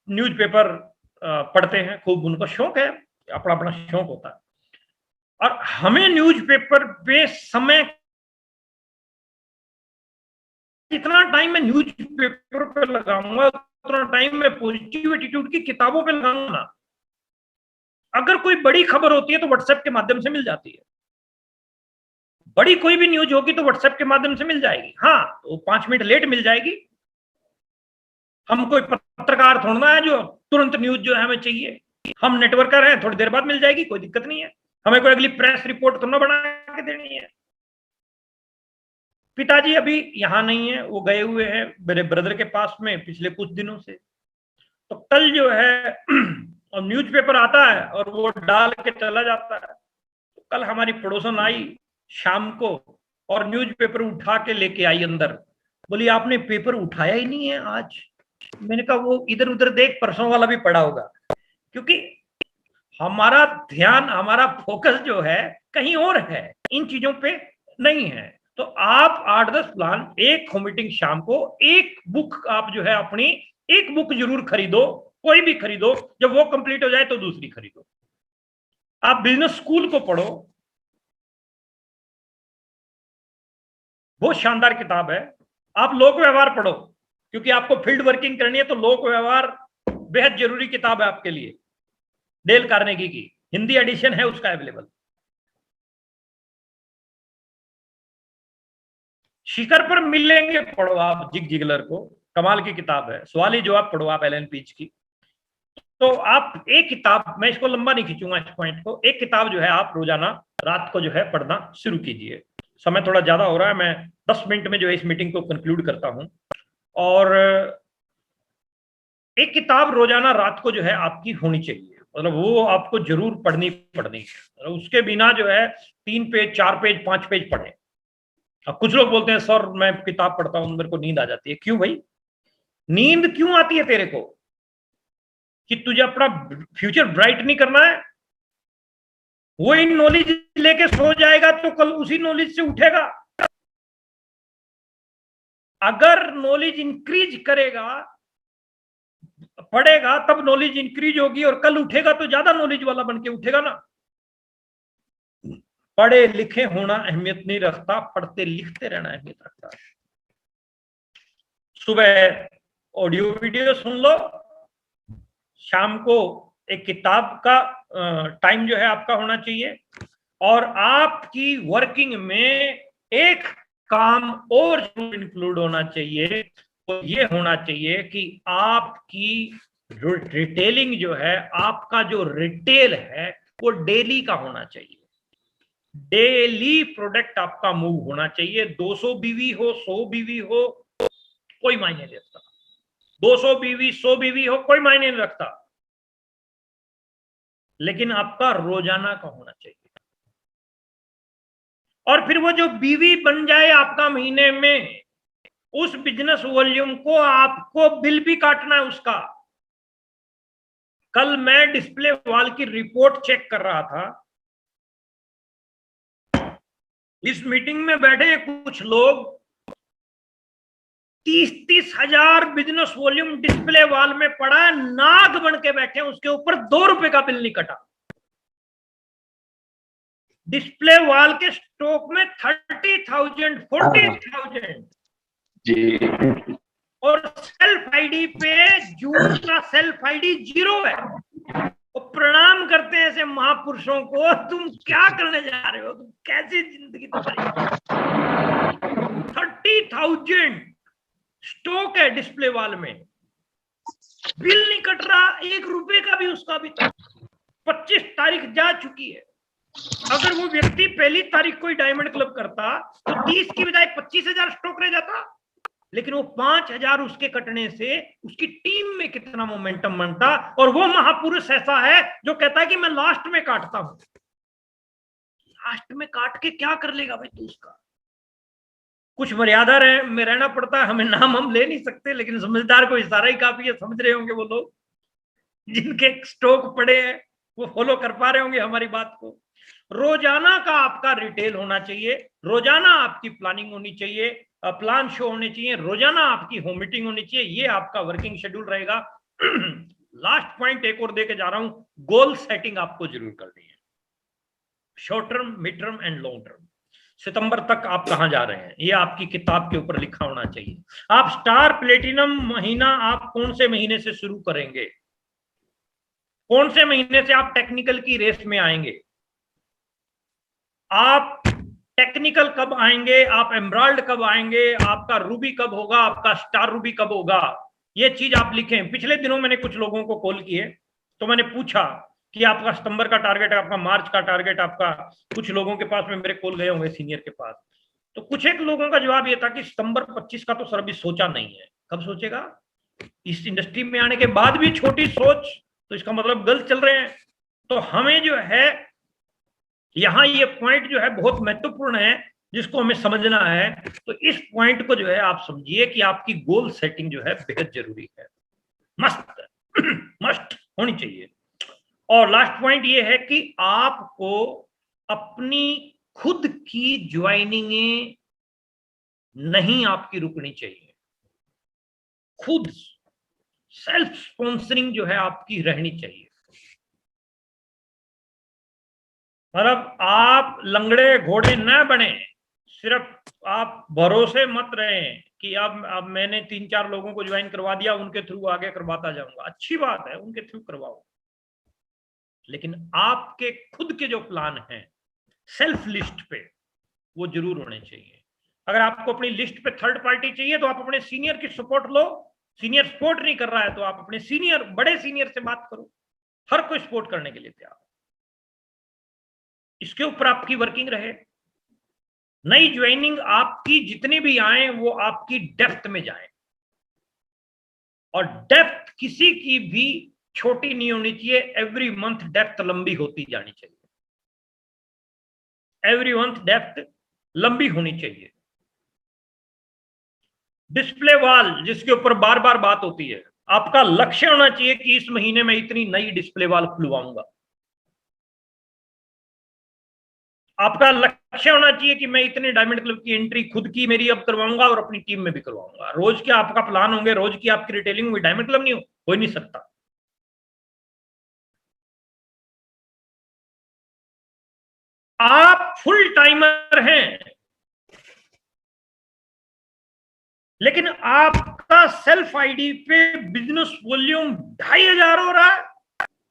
Speaker 2: न्यूज़पेपर पढ़ते हैं खूब, उनको शौक है, अपना अपना शौक होता है। और हमें न्यूज़पेपर पे समय, जितना टाइम मैं न्यूज़पेपर पे लगाऊंगा उतना टाइम मैं पॉजिटिव एटीट्यूड की किताबों पे लगाऊंगा। अगर कोई बड़ी खबर होती है तो व्हाट्सएप के माध्यम से मिल जाती है। बड़ी कोई भी न्यूज होगी तो व्हाट्सएप के माध्यम से मिल जाएगी। हाँ, तो 5 मिनट लेट मिल जाएगी। हम कोई पत्रकार थोड़ा है जो तुरंत न्यूज जो है हमें चाहिए। हम नेटवर्कर हैं, थोड़ी देर बाद मिल जाएगी, कोई दिक्कत नहीं है। हमें कोई अगली प्रेस रिपोर्ट तो ना बना के देनी है। पिताजी अभी यहां नहीं है, वो गए हुए हैं मेरे ब्रदर के पास में पिछले कुछ दिनों से। तो कल जो है और न्यूज़पेपर आता है और वो डाल के चला जाता है। तो कल हमारी पड़ोसन आई शाम को और न्यूज़पेपर उठा के लेके आई अंदर। बोली आपने पेपर उठाया ही नहीं है आज। मैंने कहा वो इधर उधर देख, परसों वाला भी पड़ा होगा। क्योंकि हमारा ध्यान, हमारा फोकस जो है कहीं और है, इन चीजों पे नहीं है। तो आप 8-10 प्लान, एक मीटिंग शाम को, एक बुक आप जो है अपनी एक बुक जरूर खरीदो, कोई भी खरीदो। जब वो कंप्लीट हो जाए तो दूसरी खरीदो। आप बिजनेस स्कूल को पढ़ो, बहुत शानदार किताब है। आप लोक व्यवहार पढ़ो, क्योंकि आपको फील्ड वर्किंग करनी है तो लोक व्यवहार बेहद जरूरी किताब है आपके लिए। डेल कार्नेगी की हिंदी एडिशन है उसका अवेलेबल। शिखर पर मिलेंगे पढ़ो आप, जिग जिगलर को, कमाल की किताब है। सवाल ही जवाब पढ़ो आप एलन पीच की। तो आप एक किताब, मैं इसको लंबा नहीं खींचूंगा इस पॉइंट को, एक किताब जो है आप रोजाना रात को जो है पढ़ना शुरू कीजिए। समय थोड़ा ज्यादा हो रहा है, मैं 10 मिनट में जो है इस मीटिंग को कंक्लूड करता हूं। और एक किताब रोजाना रात को जो है आपकी होनी चाहिए, मतलब वो आपको जरूर पढ़नी है। उसके बिना जो है 3 पेज 4 पेज 5 पेज पढ़े। अब कुछ लोग बोलते हैं सर मैं किताब पढ़ता हूं मेरे को नींद आ जाती है। क्यों भाई, नींद क्यों आती है तेरे को? कि तुझे अपना फ्यूचर ब्राइट नहीं करना है? वो इन नॉलेज लेके सो जाएगा तो कल उसी नॉलेज से उठेगा। अगर नॉलेज इंक्रीज करेगा, पढ़ेगा, तब नॉलेज इंक्रीज होगी और कल उठेगा तो ज्यादा नॉलेज वाला बन के उठेगा ना। पढ़े लिखे होना अहमियत नहीं रखता, पढ़ते लिखते रहना अहमियत रखता है। सुबह ऑडियो वीडियो सुन लो, शाम को एक किताब का टाइम जो है आपका होना चाहिए। और आपकी वर्किंग में एक काम और जरूर इंक्लूड होना चाहिए, तो ये होना चाहिए कि आपकी रिटेलिंग जो है, आपका जो रिटेल है वो डेली का होना चाहिए। डेली प्रोडक्ट आपका मूव होना चाहिए। 200 बीवी हो, 100 बीवी हो, कोई मायने नहीं रखता। 200 बीवी 100 बीवी हो, कोई मायने नहीं रखता, लेकिन आपका रोजाना का होना चाहिए। और फिर वो जो बीवी बन जाए आपका महीने में, उस बिजनेस वॉल्यूम को आपको बिल भी काटना है उसका। कल मैं डिस्प्ले वॉल की रिपोर्ट चेक कर रहा था। इस मीटिंग में बैठे कुछ लोग 30-30 हजार बिजनेस वॉल्यूम डिस्प्ले वॉल में पड़ा है, नाग बन के बैठे हैं, उसके ऊपर 2 रुपए का बिल नहीं कटा। डिस्प्ले वॉल के स्टॉक में 30,000 40,000
Speaker 5: जी।
Speaker 2: और सेल्फ आईडी पे जून का सेल्फ आईडी 0 है। तो प्रणाम करते हैं ऐसे महापुरुषों को। तुम क्या करने जा रहे हो? तुम कैसी जिंदगी तुम्हारी? 30,000 स्टॉक है डिस्प्ले वॉल में, बिल नहीं कट रहा 1 रुपए का भी उसका अभी तक। 25 तारीख जा चुकी है। अगर वो व्यक्ति पहली तारीख को ही डायमंड क्लब करता तो 30 की बजाय 25,000 स्टॉक रह जाता। लेकिन वो 5,000 उसके कटने से उसकी टीम में कितना मोमेंटम बनता। और वो महापुरुष ऐसा है जो कहता है कि मैं लास्ट में काटता हूं। लास्ट में काट के क्या कर लेगा भाई तू? उसका कुछ मर्यादा में रहना पड़ता है। हमें नाम हम ले नहीं सकते, लेकिन समझदार को इशारा ही काफी है। समझ रहे होंगे वो लोग जिनके स्टॉक पड़े हैं, वो फॉलो कर पा रहे होंगे हमारी बात को। रोजाना का आपका रिटेल होना चाहिए, रोजाना आपकी प्लानिंग होनी चाहिए, प्लान शो होने चाहिए, रोजाना आपकी होम मीटिंग होनी चाहिए। ये आपका वर्किंग शेड्यूल रहेगा। लास्ट पॉइंट एक और देके जा रहा हूं, गोल सेटिंग आपको जरूर करनी है। Short term, mid term and long term. सितंबर तक आप कहां जा रहे हैं, ये आपकी किताब के ऊपर लिखा होना चाहिए। आप स्टार प्लेटिनम महीना आप कौन से महीने से शुरू करेंगे? कौन से महीने से आप टेक्निकल की रेस में आएंगे? आप टेक्निकल कब आएंगे, आप एमराल्ड कब आएंगे, आपका रूबी कब होगा, आपका स्टार रूबी कब होगा, ये चीज आप लिखें। पिछले दिनों मैंने कुछ लोगों को कॉल किए तो मैंने पूछा कि आपका सितंबर का टारगेट है, आपका मार्च का टारगेट, आपका, कुछ लोगों के पास में मेरे कॉल गए होंगे सीनियर के पास, तो कुछ एक लोगों का जवाब ये था कि सितंबर 25 का तो सर अभी सोचा नहीं है। कब सोचेगा? इस इंडस्ट्री में आने के बाद भी छोटी सोच, तो इसका मतलब गलत चल रहे हैं। तो हमें जो है यहां ये पॉइंट जो है बहुत महत्वपूर्ण है जिसको हमें समझना है। तो इस पॉइंट को जो है आप समझिए कि आपकी गोल सेटिंग जो है बेहद जरूरी है, मस्त मस्ट होनी चाहिए। और लास्ट पॉइंट ये है कि आपको अपनी खुद की ज्वाइनिंगें नहीं आपकी रुकनी चाहिए, खुद सेल्फ स्पॉन्सरिंग जो है आपकी रहनी चाहिए। मतलब आप लंगड़े घोड़े न बने, सिर्फ आप भरोसे मत रहें कि अब मैंने 3-4 लोगों को ज्वाइन करवा दिया, उनके थ्रू आगे करवाता जाऊंगा। अच्छी बात है, उनके थ्रू करवाओ, लेकिन आपके खुद के जो प्लान हैं सेल्फ लिस्ट पे, वो जरूर होने चाहिए। अगर आपको अपनी लिस्ट पे थर्ड पार्टी चाहिए तो आप अपने सीनियर की सपोर्ट लो। सीनियर सपोर्ट नहीं कर रहा है तो आप अपने सीनियर, बड़े सीनियर से बात करो, हर कोई सपोर्ट करने के लिए तैयार। इसके ऊपर आपकी वर्किंग रहे। नई ज्वाइनिंग आपकी जितनी भी आए वो आपकी डेप्थ में जाए, और डेप्थ किसी की भी छोटी नहीं होनी चाहिए। एवरी मंथ डेप्थ लंबी होती जानी चाहिए, एवरी मंथ डेप्थ लंबी होनी चाहिए। डिस्प्ले वॉल जिसके ऊपर बार बार बात होती है, आपका लक्ष्य होना चाहिए कि इस महीने में इतनी नई डिस्प्ले वॉल खुलवाऊंगा। आपका लक्ष्य होना चाहिए कि मैं इतने डायमंड क्लब की एंट्री खुद की मेरी अब करवाऊंगा और अपनी टीम में भी करवाऊंगा। रोज के आपका प्लान होंगे, रोज की आपकी रिटेलिंग हुई, डायमंड क्लब नहीं हो नहीं सकता। आप फुल टाइमर हैं, लेकिन आपका सेल्फ आईडी पे बिजनेस वॉल्यूम 2500 हो रहा है,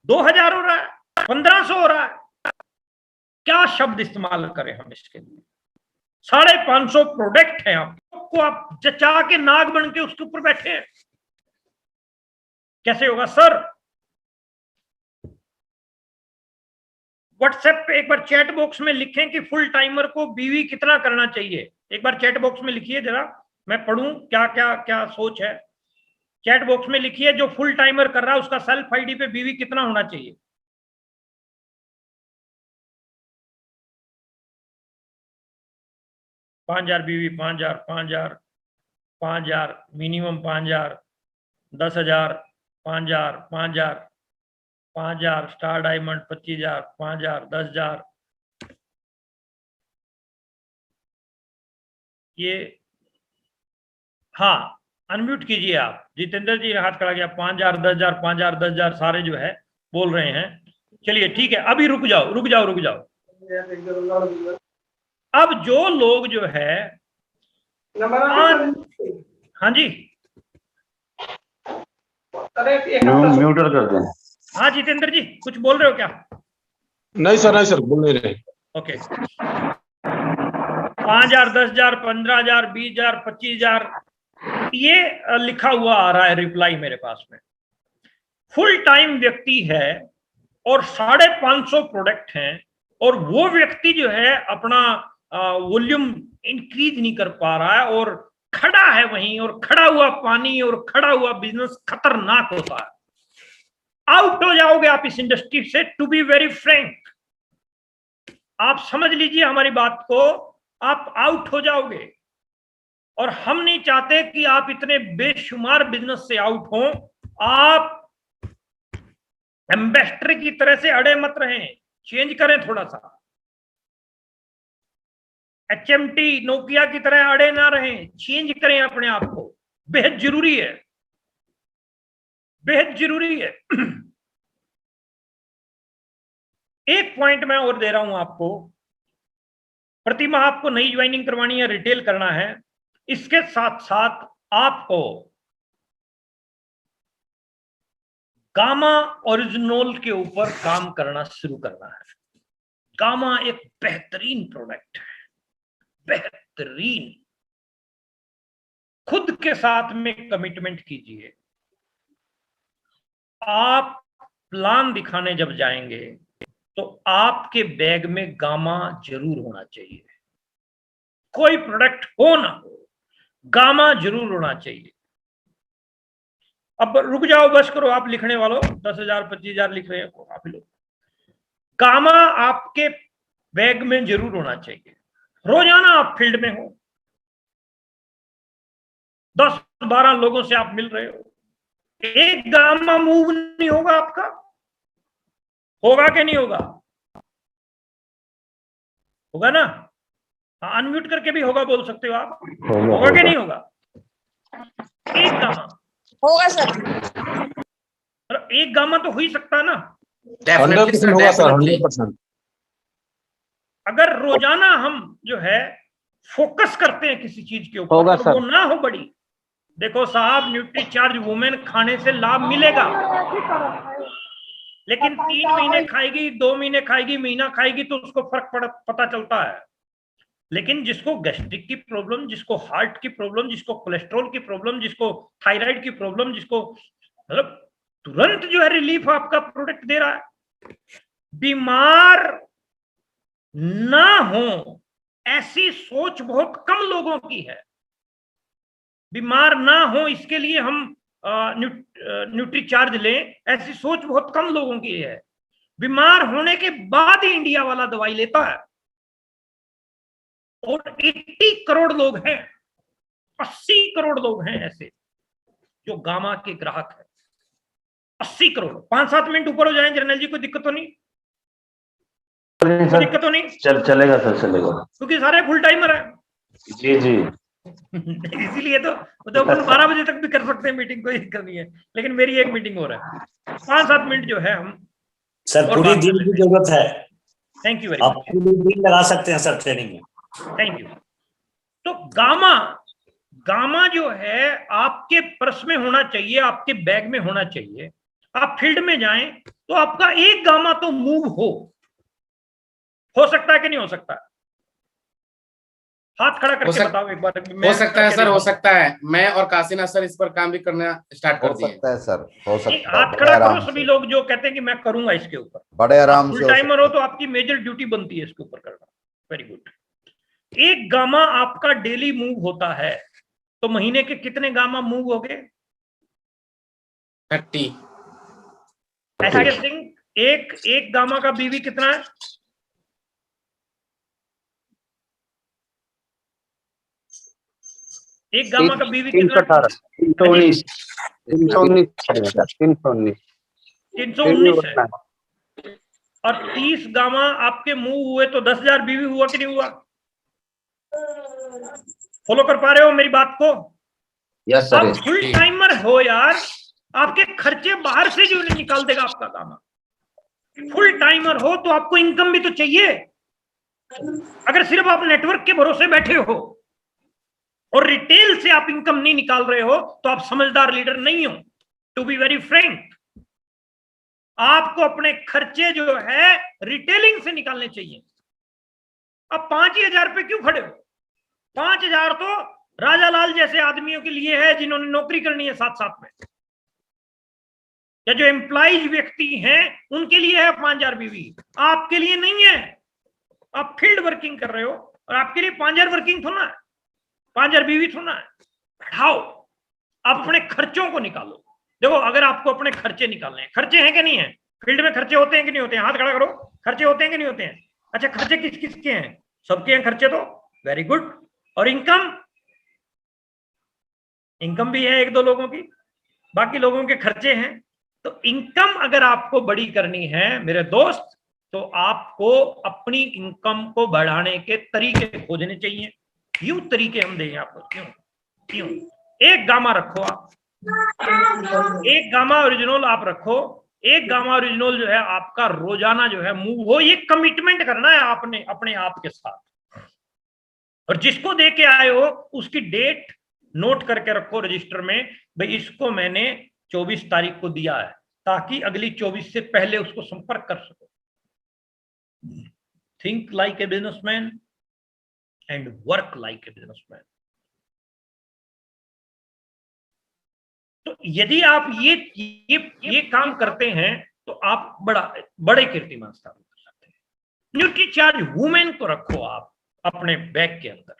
Speaker 2: 2000 हो रहा है, 1500 हो रहा है। क्या शब्द इस्तेमाल करें हम इसके लिए? 550 प्रोडक्ट हैं, आपको आप जचा के नाग बन के उसके ऊपर बैठे हैं, कैसे होगा सर? व्हाट्सएप पे एक बार चैट बॉक्स में लिखें कि फुल टाइमर को बीवी कितना करना चाहिए। एक बार चैट बॉक्स में लिखिए, जरा मैं पढ़ूं क्या क्या क्या सोच है। चैट बॉक्स में लिखिए जो फुल टाइमर कर रहा है उसका सेल्फ आईडी पे बीवी कितना होना चाहिए। पांच हजार बीवी, 5000, 5000, 5000 मिनिमम, 5000, 10,000, 5000, 5000, 5000 स्टार डायमंड, 25,000, 5000, 10,000। ये हाँ, अनम्यूट कीजिए आप। जितेंद्र जी हाथ खड़ा गया। 5000, 10,000, 5000, 10,000 सारे जो है बोल रहे हैं। चलिए ठीक है, अभी रुक जाओ रुक जाओ रुक जाओ। अब जो लोग जो है हाँ जी,
Speaker 5: म्यूटर कर दें।
Speaker 2: हाँ जितेंद्र जी कुछ बोल रहे हो क्या?
Speaker 6: नहीं सर बोल नहीं रहे।
Speaker 2: ओके, 5000, 10,000, 15,000, 20,000, 25,000 ये लिखा हुआ आ रहा है रिप्लाई मेरे पास में। फुल टाइम व्यक्ति है और 550 प्रोडक्ट हैं, और वो व्यक्ति जो है अपना वॉल्यूम इंक्रीज नहीं कर पा रहा है और खड़ा है वहीं, और खड़ा हुआ पानी और खड़ा हुआ बिजनेस खतरनाक होता है। आउट हो जाओगे आप इस इंडस्ट्री से, टू बी वेरी फ्रैंक। आप समझ लीजिए हमारी बात को, आप आउट हो जाओगे। और हम नहीं चाहते कि आप इतने बेशुमार बिजनेस से आउट हो। आप एम्बेसडर की तरह से अड़े मत रहें, चेंज करें थोड़ा सा। HMT नोकिया की तरह अड़े ना रहें, चेंज करें अपने आप को, बेहद जरूरी है, बेहद जरूरी है। एक पॉइंट मैं और दे रहा हूं आपको। प्रतिमा आपको नई ज्वाइनिंग करवानी है, रिटेल करना है, इसके साथ साथ आपको गामा ओरिजिनल के ऊपर काम करना शुरू करना है। गामा एक बेहतरीन प्रोडक्ट है, बेहतरीन। खुद के साथ में कमिटमेंट कीजिए। आप प्लान दिखाने जब जाएंगे तो आपके बैग में गामा जरूर होना चाहिए। कोई प्रोडक्ट हो ना हो, गामा जरूर होना चाहिए। अब रुक जाओ, बस करो आप लिखने वालों, 10,000 25,000 लिख रहे हो आप लोग। गामा आपके बैग में जरूर होना चाहिए। रोजाना आप फील्ड में हो, 10-12 लोगों से आप मिल रहे हो, एक गामा मूव नहीं होगा आपका? होगा कि नहीं होगा? होगा ना? अनम्यूट करके भी होगा बोल सकते हो आप। होगा कि नहीं होगा? एक गामा
Speaker 4: होगा सर।
Speaker 2: एक गामा तो हो ही सकता है ना।
Speaker 6: 100% होगा सर, 100%।
Speaker 2: अगर रोजाना हम जो है फोकस करते हैं किसी चीज के ऊपर,
Speaker 5: होगा
Speaker 2: तो
Speaker 5: सर।
Speaker 2: वो ना हो बड़ी। देखो साहब, न्यूट्री चार्ज वुमेन खाने से लाभ मिलेगा, लेकिन 3 महीने खाएगी, 2 महीने खाएगी, महीना खाएगी तो उसको फर्क पता चलता है। लेकिन जिसको गैस्ट्रिक की प्रॉब्लम, जिसको हार्ट की प्रॉब्लम, जिसको कोलेस्ट्रॉल की प्रॉब्लम, जिसको थायराइड की प्रॉब्लम, जिसको मतलब तुरंत जो है रिलीफ आपका प्रोडक्ट दे रहा है। बीमार ना हो ऐसी सोच बहुत कम लोगों की है। बीमार ना हो इसके लिए हम न्यूट्री चार्ज लें, ऐसी सोच बहुत कम लोगों की है। बीमार होने के बाद ही इंडिया वाला दवाई लेता है। और 80 करोड़ लोग हैं, 80 करोड़ लोग हैं ऐसे जो गामा के ग्राहक हैं। 80 करोड़। 5-7 मिनट ऊपर हो जाए जनरल जी, कोई दिक्कत तो नहीं? कोई दिक्कत तो नहीं?
Speaker 5: चलेगा सर, चलेगा।
Speaker 2: क्योंकि सारे फुल टाइमर है।
Speaker 5: जी जी।
Speaker 2: इसीलिए तो अपन 12 बजे तक भी कर सकते हैं मीटिंग, कोई दिक्कत नहीं है। लेकिन मेरी एक मीटिंग हो रहा है, 5-7 मिनट जो है हम
Speaker 7: सर पूरी दिन की जरूरत है।
Speaker 2: थैंक यू वेरी
Speaker 7: आप
Speaker 2: मच।
Speaker 7: पूरी दिन लगा सकते हैं सर ट्रेनिंग में।
Speaker 2: Thank you. तो गामा जो है आपके पर्स में होना चाहिए, आपके बैग में होना चाहिए। आप फील्ड में जाएं तो आपका एक गामा तो मूव हो सकता है कि नहीं हो सकता? हाथ खड़ा करके बताओ एक बार।
Speaker 8: हो सकता है सर, हो सकता है। मैं और काशीनाथ सर इस पर काम भी करना स्टार्ट कर दिए।
Speaker 9: हो सकता है सर, हो सकता है।
Speaker 2: हाथ खड़ा करो सभी लोग जो कहते हैं कि मैं करूंगा इसके ऊपर।
Speaker 9: बड़े आराम से।
Speaker 2: फुल टाइमर हो तो आपकी मेजर ड्यूटी बनती है इसके ऊपर करना। Very good. एक गामा आपका डेली मूव होता है तो महीने के कितने गामा मूव हो गए?
Speaker 8: 30।
Speaker 2: ऐसे सिंह, एक गामा का बीवी कितना है? एक गामा का बीवी कितना?
Speaker 5: 319
Speaker 2: 319 है। और 30 गामा आपके मूव हुए तो 10,000 बीवी हुआ कि नहीं हुआ? फॉलो कर पा रहे हो मेरी बात को?
Speaker 5: Yes sir.
Speaker 2: आप फुल टाइमर हो यार, आपके खर्चे बाहर से जो निकाल देगा आपका गामा। फुल टाइमर हो तो आपको इनकम भी तो चाहिए। अगर सिर्फ आप नेटवर्क के भरोसे बैठे हो और रिटेल से आप इनकम नहीं निकाल रहे हो तो आप समझदार लीडर नहीं हो। टू बी वेरी फ्रैंक, आपको अपने खर्चे जो है रिटेलिंग से निकालने चाहिए। अब 5,000 पे क्यों खड़े हो? 5,000 तो राजा लाल जैसे आदमियों के लिए है जिन्होंने नौकरी करनी है साथ साथ में, या जो एम्प्लॉइज व्यक्ति हैं उनके लिए है 5,000 बीवी, आपके लिए नहीं है। आप फील्ड वर्किंग कर रहे हो और आपके लिए 5,000 वर्किंग थोड़ा है, 5,000 बीवी थोड़ा है। बढ़ाओ, आप अपने खर्चों को निकालो। देखो, अगर आपको अपने खर्चे निकालने हैं, खर्चे हैं कि नहीं है? फील्ड में खर्चे होते हैं कि नहीं होते हैं? हाथ खड़ा करो। खर्चे होते हैं कि नहीं होते हैं? अच्छा, खर्चे किस किस के हैं? सबके हैं खर्चे तो, वेरी गुड। और इनकम भी है 1-2 लोगों की, बाकी लोगों के खर्चे हैं। तो इनकम अगर आपको बड़ी करनी है मेरे दोस्त, तो आपको अपनी इनकम को बढ़ाने के तरीके खोजने चाहिए। यूं तरीके हम देंगे आपको। क्यों एक गामा रखो आप, एक गामा ओरिजिनल आप रखो। एक गामा ओरिजिनल जो है आपका रोजाना जो है मूव हो, ये कमिटमेंट करना है आपने अपने आप के साथ। और जिसको दे के आए हो उसकी डेट नोट करके रखो रजिस्टर में, भाई इसको मैंने 24 तारीख को दिया है, ताकि अगली 24 से पहले उसको संपर्क कर सको। Think like a businessman, and work like a businessman. तो यदि आप ये काम करते हैं तो आप बड़े कीर्तिमान स्थापित कर सकते हैं। न्यूट्रीचार्ज वुमेन को रखो आप अपने बैग के अंदर,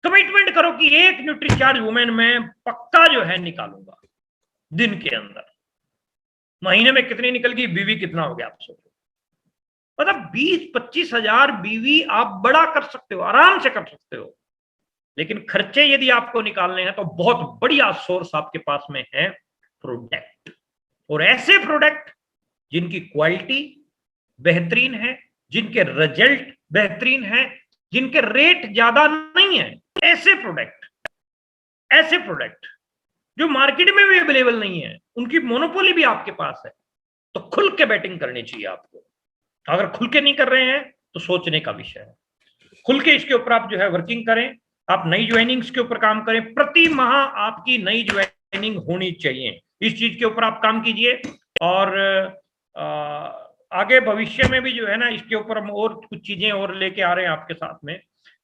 Speaker 2: कमिटमेंट करो कि एक न्यूट्रीचार्ज वुमेन में पक्का जो है निकालूंगा दिन के अंदर। महीने में कितनी निकल गई, बीवी कितना हो गया आप सोचो। मतलब 20-25 हजार बीवी आप बड़ा कर सकते हो, आराम से कर सकते हो। लेकिन खर्चे यदि आपको निकालने हैं तो बहुत बढ़िया सोर्स आपके पास में है प्रोडक्ट, और ऐसे प्रोडक्ट जिनकी क्वालिटी बेहतरीन है, जिनके रिजल्ट बेहतरीन है, जिनके रेट ज्यादा नहीं है। ऐसे प्रोडक्ट जो मार्केट में भी अवेलेबल नहीं है, उनकी मोनोपोली भी आपके पास है, तो खुल के बैटिंग करनी चाहिए आपको। अगर खुल के नहीं कर रहे हैं तो सोचने का विषय है। खुल के इसके ऊपर आप जो है वर्किंग करें, आप नई ज्वाइनिंग्स के ऊपर काम करें। प्रति माह आपकी नई ज्वाइनिंग होनी चाहिए, इस चीज के ऊपर आप काम कीजिए। और आगे भविष्य में भी जो है ना, इसके ऊपर हम और कुछ चीजें और लेके आ रहे हैं आपके साथ में,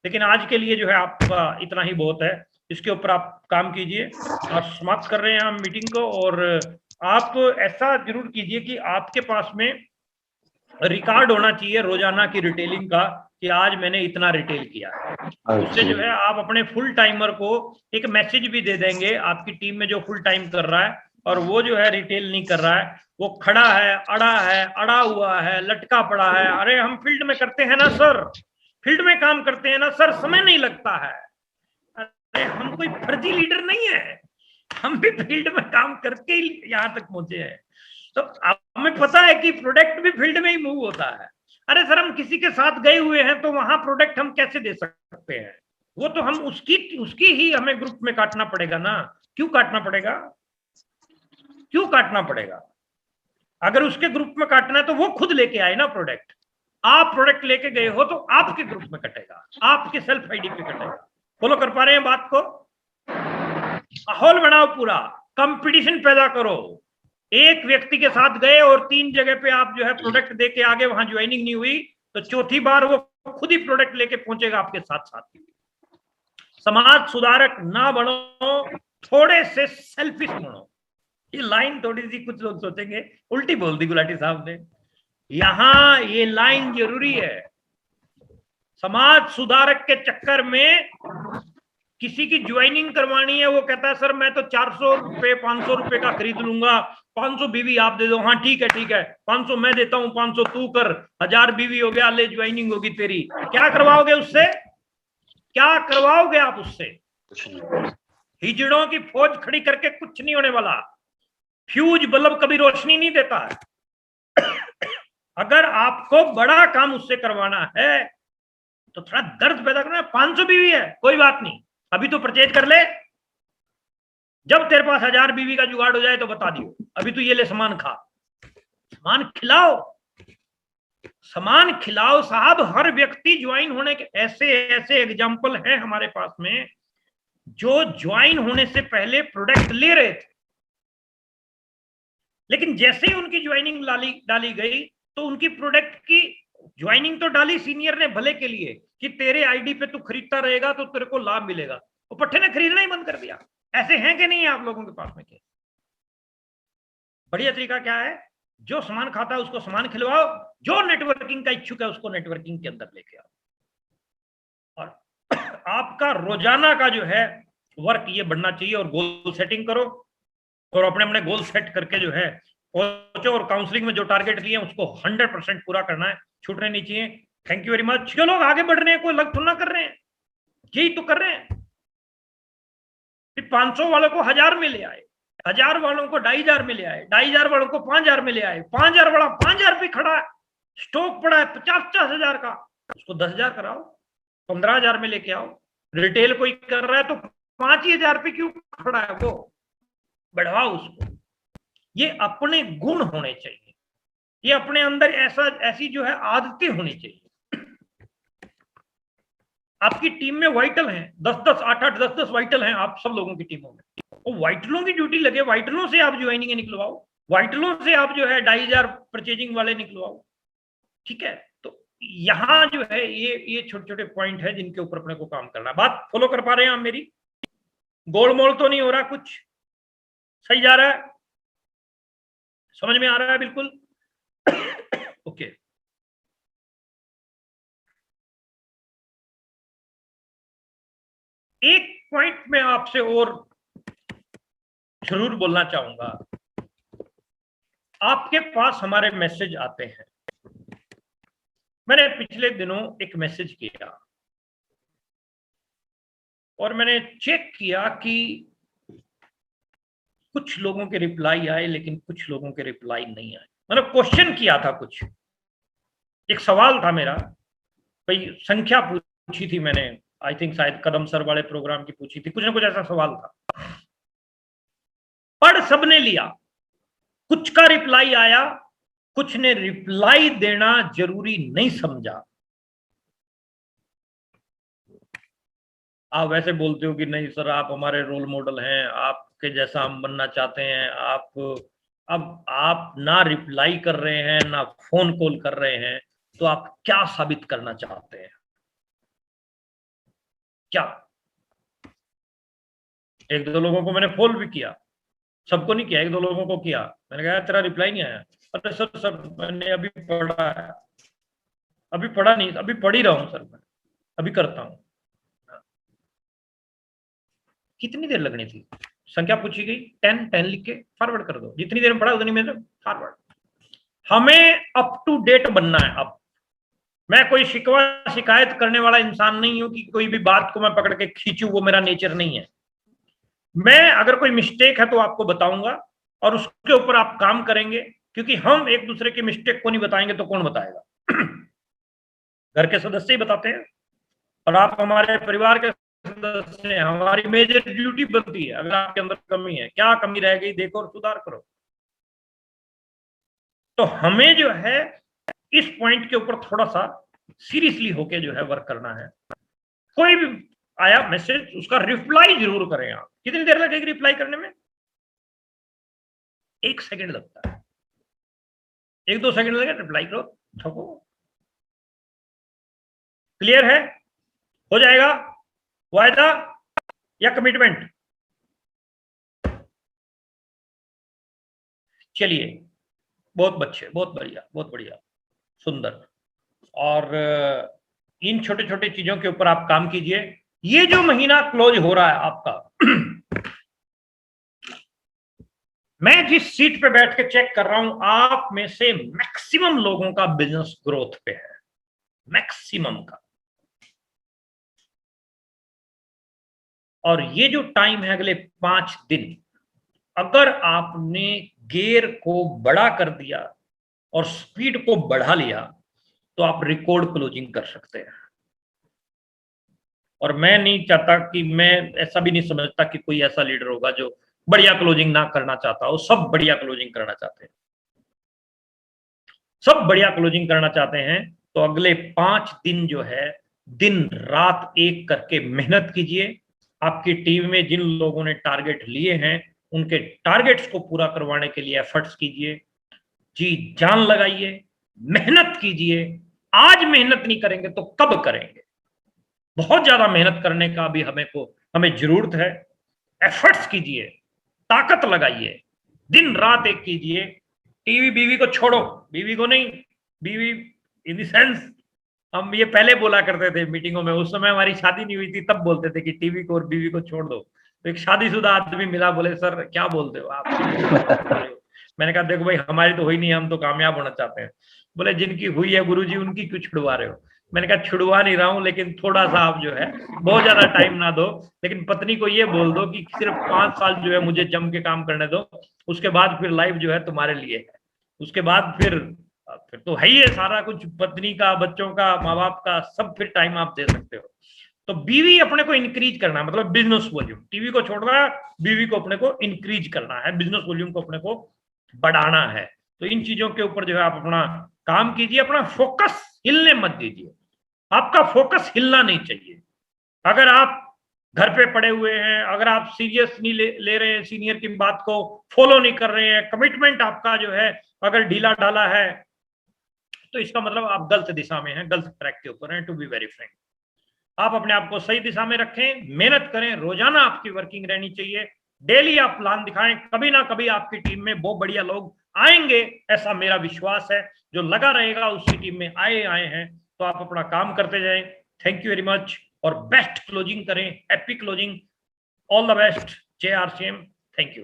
Speaker 2: लेकिन आज के लिए जो है आप इतना ही बहुत है। इसके ऊपर आप काम कीजिए। और समाप्त कर रहे हैं हम मीटिंग को। और आप ऐसा जरूर कीजिए कि आपके पास में रिकॉर्ड होना चाहिए रोजाना की रिटेलिंग का, कि आज मैंने इतना रिटेल किया है। उससे जो है आप अपने फुल टाइमर को एक मैसेज भी दे देंगे, आपकी टीम में जो फुल टाइम कर रहा है और वो जो है रिटेल नहीं कर रहा है, वो खड़ा है, अड़ा हुआ है, लटका पड़ा है। अरे हम फील्ड में करते हैं ना सर, फील्ड में काम करते हैं ना सर, समय नहीं लगता है। अरे हम कोई फर्जी लीडर नहीं है, हम भी फील्ड में काम करके ही यहाँ तक पहुंचे हैं। तो हमें पता है कि प्रोडक्ट भी फील्ड में ही मूव होता है। अरे सर हम किसी के साथ गए हुए हैं तो वहां प्रोडक्ट हम कैसे दे सकते हैं? वो तो हम उसकी ही हमें ग्रुप में काटना पड़ेगा ना। क्यों काटना पड़ेगा? अगर उसके ग्रुप में काटना है तो वो खुद लेके आए ना प्रोडक्ट। आप प्रोडक्ट लेके गए हो तो आपके ग्रुप में कटेगा, आपके सेल्फ आईडी पे कटेगा। फॉलो कर पा रहे हैं बात को? माहौल बनाओ, पूरा कंपटीशन पैदा करो। एक व्यक्ति के साथ गए और 3 जगह पे आप जो है प्रोडक्ट दे के आगे, वहां ज्वाइनिंग नहीं हुई, तो चौथी बार वो खुद ही प्रोडक्ट लेके पहुंचेगा आपके साथ। समाज सुधारक ना बनो, थोड़े से सेल्फिश बनो। ये लाइन थोड़ी सी कुछ लोग सोचेंगे उल्टी बोल दी गुलाटी साहब ने, यहां ये लाइन जरूरी है। समाज सुधारक के चक्कर में किसी की ज्वाइनिंग करवानी है, वो कहता है सर मैं तो 400 रुपए 500 रुपए का खरीद लूंगा, 500 बीवी आप दे दो। हाँ ठीक है, 500 मैं देता हूं, 500 तू कर, 1000 बीवी हो गया, ले ज्वाइनिंग होगी तेरी। क्या करवाओगे उससे? क्या करवाओगे आप उससे? हिजड़ों की फौज खड़ी करके कुछ नहीं होने वाला। फ्यूज बल्ब कभी रोशनी नहीं देता है। अगर आपको बड़ा काम उससे करवाना है तो थोड़ा दर्द पैदा करना है। 500 बीवी है, कोई बात नहीं, अभी तो परचेज कर ले। जब तेरे पास 1000 बीवी का जुगाड़ हो जाए तो बता दियो, अभी तो ये ले सामान खा, सामान खिलाओ साहब। हर व्यक्ति ज्वाइन होने के ऐसे एग्जाम्पल हैं हमारे पास में, जो ज्वाइन होने से पहले प्रोडक्ट ले रहे थे, लेकिन जैसे ही उनकी ज्वाइनिंग डाली गई तो उनकी प्रोडक्ट की ज्वाइनिंग तो डाली सीनियर ने भले के लिए कि तेरे आईडी पे तू खरीदता रहेगा तो तेरे को लाभ मिलेगा, वो पट्टे ने खरीदना ही बंद कर दिया। ऐसे हैं कि नहीं है आप लोगों के पास में? बढ़िया तरीका क्या है? जो सामान खाता है उसको सामान खिलवाओ, जो नेटवर्किंग का इच्छुक है उसको नेटवर्किंग के अंदर लेके आओ। और आपका रोजाना का जो है वर्क ये बढ़ना चाहिए। और गोल सेटिंग करो और अपने गोल सेट करके जो है पहुंचो, और काउंसलिंग में जो टारगेट लिए उसको 100% पूरा करना है, छूटने नहीं चाहिए। Thank you very much. जो लोग आगे बढ़ रहे हैं कोई लग थोड़ा कर रहे हैं, यही तो कर रहे हैं। 500 वालों को 1000 में ले आए, 1000 वालों को 2500 में ले आए, 2500 वालों को 5000 में ले आए, 5000 वाला 5000 पे खड़ा है, स्टॉक पड़ा है 50-50 हजार का, उसको 10,000 कराओ, 15,000 में लेके आओ। रिटेल कोई कर रहा है तो 5,000 पे क्यों खड़ा है, वो बढ़ाओ उसको। ये अपने गुण होने चाहिए, ये अपने अंदर ऐसी जो है आदतें होनी चाहिए। आपकी टीम में वाइटल हैं 10-10, 8-8, 10-10 वाइटल हैं आप सब लोगों की टीमों में, वो वाइटलों की ड्यूटी लगे, वाइटलों से आप ज्वाइनिंग निकलवाओ, वाइटलों से आप जो है 2,500 परचेजिंग वाले निकलवाओ। ठीक है, तो यहां जो है ये छोटे छोटे पॉइंट है जिनके ऊपर अपने को काम करना है। बात फॉलो कर पा रहे हैं आप मेरी? गोलमोल तो नहीं हो रहा, कुछ सही जा रहा है, समझ में आ रहा है बिल्कुल? ओके। एक पॉइंट मैं आपसे और जरूर बोलना चाहूंगा। आपके पास हमारे मैसेज आते हैं। मैंने पिछले दिनों एक मैसेज किया और मैंने चेक किया कि कुछ लोगों के रिप्लाई आए लेकिन कुछ लोगों के रिप्लाई नहीं आए। मैंने क्वेश्चन किया था, कुछ एक सवाल था मेरा, भाई संख्या पूछी थी मैंने, आई थिंक शायद कदम सर वाले प्रोग्राम की पूछी थी, कुछ ना कुछ ऐसा सवाल था। पढ़ सबने लिया, कुछ का रिप्लाई आया, कुछ ने रिप्लाई देना जरूरी नहीं समझा। आप वैसे बोलते हो कि नहीं सर आप हमारे रोल मॉडल हैं, आपके जैसा हम बनना चाहते हैं। अब आप ना रिप्लाई कर रहे हैं ना फोन कॉल कर रहे हैं, तो आप क्या साबित करना चाहते हैं? क्या? एक दो लोगों को मैंने कॉल भी किया, सबको नहीं किया, एक दो लोगों को किया। मैंने कहा तेरा रिप्लाई नहीं आया। अरे सर मैंने अभी पढ़ा है। अभी पढ़ा नहीं, अभी पढ़ ही रहा हूं सर, मैं अभी करता हूं। कितनी देर लगनी थी? संख्या पूछी गई, 10 लिख के फॉरवर्ड कर दो, जितनी देर में पढ़ा उतनी देर में फॉरवर्ड। हमें अप टू डेट बनना है। अब मैं कोई शिकवा शिकायत करने वाला इंसान नहीं हूं कि कोई भी बात को मैं पकड़ के खींचूं, वो मेरा नेचर नहीं है। मैं अगर कोई मिस्टेक है तो आपको बताऊंगा और उसके ऊपर आप काम करेंगे, क्योंकि हम एक दूसरे की मिस्टेक को नहीं बताएंगे तो कौन बताएगा? घर के सदस्य ही बताते हैं और आप हमारे परिवार के सदस्य हैं। हमारी मेजर ड्यूटी बनती है, अगर आपके अंदर कमी है, क्या कमी रह गई देखो और सुधार करो। तो हमें जो है इस पॉइंट के ऊपर थोड़ा सा सीरियसली होके जो है वर्क करना है। कोई भी आया मैसेज, उसका रिप्लाई जरूर करें आप। कितनी देर लगेगी रिप्लाई करने में? 1 सेकंड लगता है, 1-2 सेकंड लगे, रिप्लाई करो, ठोको। क्लियर है? हो जाएगा? वायदा या कमिटमेंट? चलिए, बहुत अच्छे, बहुत बढ़िया, बहुत बढ़िया, सुंदर। और इन छोटे छोटे चीजों के ऊपर आप काम कीजिए। ये जो महीना क्लोज हो रहा है आपका, मैं जिस सीट पे बैठ के चेक कर रहा हूं, आप में से मैक्सिमम लोगों का बिजनेस ग्रोथ पे है, मैक्सिमम का। और ये जो टाइम है अगले 5 दिन, अगर आपने गियर को बड़ा कर दिया और स्पीड को बढ़ा लिया तो आप रिकॉर्ड क्लोजिंग कर सकते हैं। और मैं नहीं चाहता कि, मैं ऐसा भी नहीं समझता कि कोई ऐसा लीडर होगा जो बढ़िया क्लोजिंग ना करना चाहता हो। सब बढ़िया क्लोजिंग करना चाहते हैं, सब बढ़िया क्लोजिंग करना चाहते हैं। तो अगले 5 दिन जो है, दिन रात एक करके मेहनत कीजिए। आपकी टीम में जिन लोगों ने टारगेट लिए हैं, उनके टारगेट्स को पूरा करवाने के लिए एफर्ट्स कीजिए, जी जान लगाइए, मेहनत कीजिए। आज मेहनत नहीं करेंगे तो कब करेंगे? बहुत ज्यादा मेहनत करने का भी हमें जरूरत है। एफर्ट्स कीजिए, ताकत लगाइए, दिन रात एक कीजिए। टीवी बीवी को छोड़ो, बीवी को नहीं, बीवी इन द सेंस, हम ये पहले बोला करते थे मीटिंगों में, उस समय हमारी शादी नहीं हुई थी, तब बोलते थे कि टीवी को और बीवी को छोड़ दो। तो एक शादीशुदा आदमी मिला, बोले सर क्या बोलते हो आप? मैंने कहा देखो भाई, हमारी तो हुई नहीं, हम तो कामयाब होना चाहते हैं। बोले जिनकी हुई है गुरुजी, उनकी क्यों छुड़वा रहे हो? मैंने कहा छुड़वा नहीं रहा हूं, लेकिन थोड़ा सा आप जो है बहुत ज्यादा टाइम ना दो, लेकिन पत्नी को ये बोल दो कि सिर्फ 5 साल जो है मुझे जम के काम करने दो, उसके बाद फिर लाइफ जो है तुम्हारे लिए है। उसके बाद फिर तो है ही है सारा कुछ, पत्नी का, बच्चों का, माँ बाप का, सब फिर टाइम आप दे सकते हो। तो बीवी अपने को इंक्रीज करना, मतलब बिजनेस वॉल्यूम, टीवी को छोड़ना है, बीवी को अपने को इंक्रीज करना है, बिजनेस वॉल्यूम को अपने को बढ़ाना है। तो इन चीजों के ऊपर जो है आप अपना काम कीजिए, अपना फोकस हिलने मत दीजिए। आपका फोकस हिलना नहीं चाहिए। अगर आप घर पे पड़े हुए हैं, अगर आप सीरियस नहीं ले रहे हैं, सीनियर की बात को फॉलो नहीं कर रहे हैं, कमिटमेंट आपका जो है अगर ढीला ढाला है, तो इसका मतलब आप गलत दिशा में हैं, गलत ट्रैक के ऊपर हैं, टू बी वेरी फ्रैंक। आप अपने आप को सही दिशा में रखें, मेहनत करें, रोजाना आपकी वर्किंग रहनी चाहिए, डेली आप प्लान दिखाएं, कभी ना कभी आपकी टीम में बहुत बढ़िया लोग आएंगे, ऐसा मेरा विश्वास है। जो लगा रहेगा उसकी टीम में आए हैं, तो आप अपना काम करते जाएं। थैंक यू वेरी मच और बेस्ट क्लोजिंग करें, happy closing, all the best, JRCM, thank you.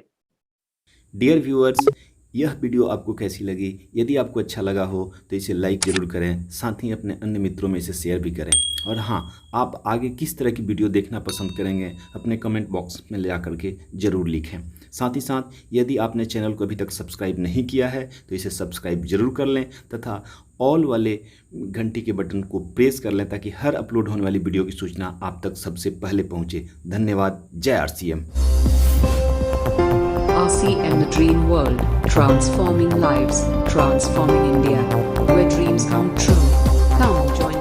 Speaker 9: Dear viewers, यह वीडियो आपको कैसी लगी? यदि आपको अच्छा लगा हो तो इसे लाइक ज़रूर करें, साथ ही अपने अन्य मित्रों में इसे शेयर भी करें। और हाँ, आप आगे किस तरह की वीडियो देखना पसंद करेंगे अपने कमेंट बॉक्स में ले आकर के ज़रूर लिखें। साथ ही साथ यदि आपने चैनल को अभी तक सब्सक्राइब नहीं किया है तो इसे सब्सक्राइब ज़रूर कर लें तथा ऑल वाले घंटी के बटन को प्रेस कर लें ताकि हर अपलोड होने वाली वीडियो की सूचना आप तक सबसे पहले पहुँचे। धन्यवाद। जय RCM।
Speaker 1: RCM, the dream world, transforming lives, transforming India, where dreams come true. Come join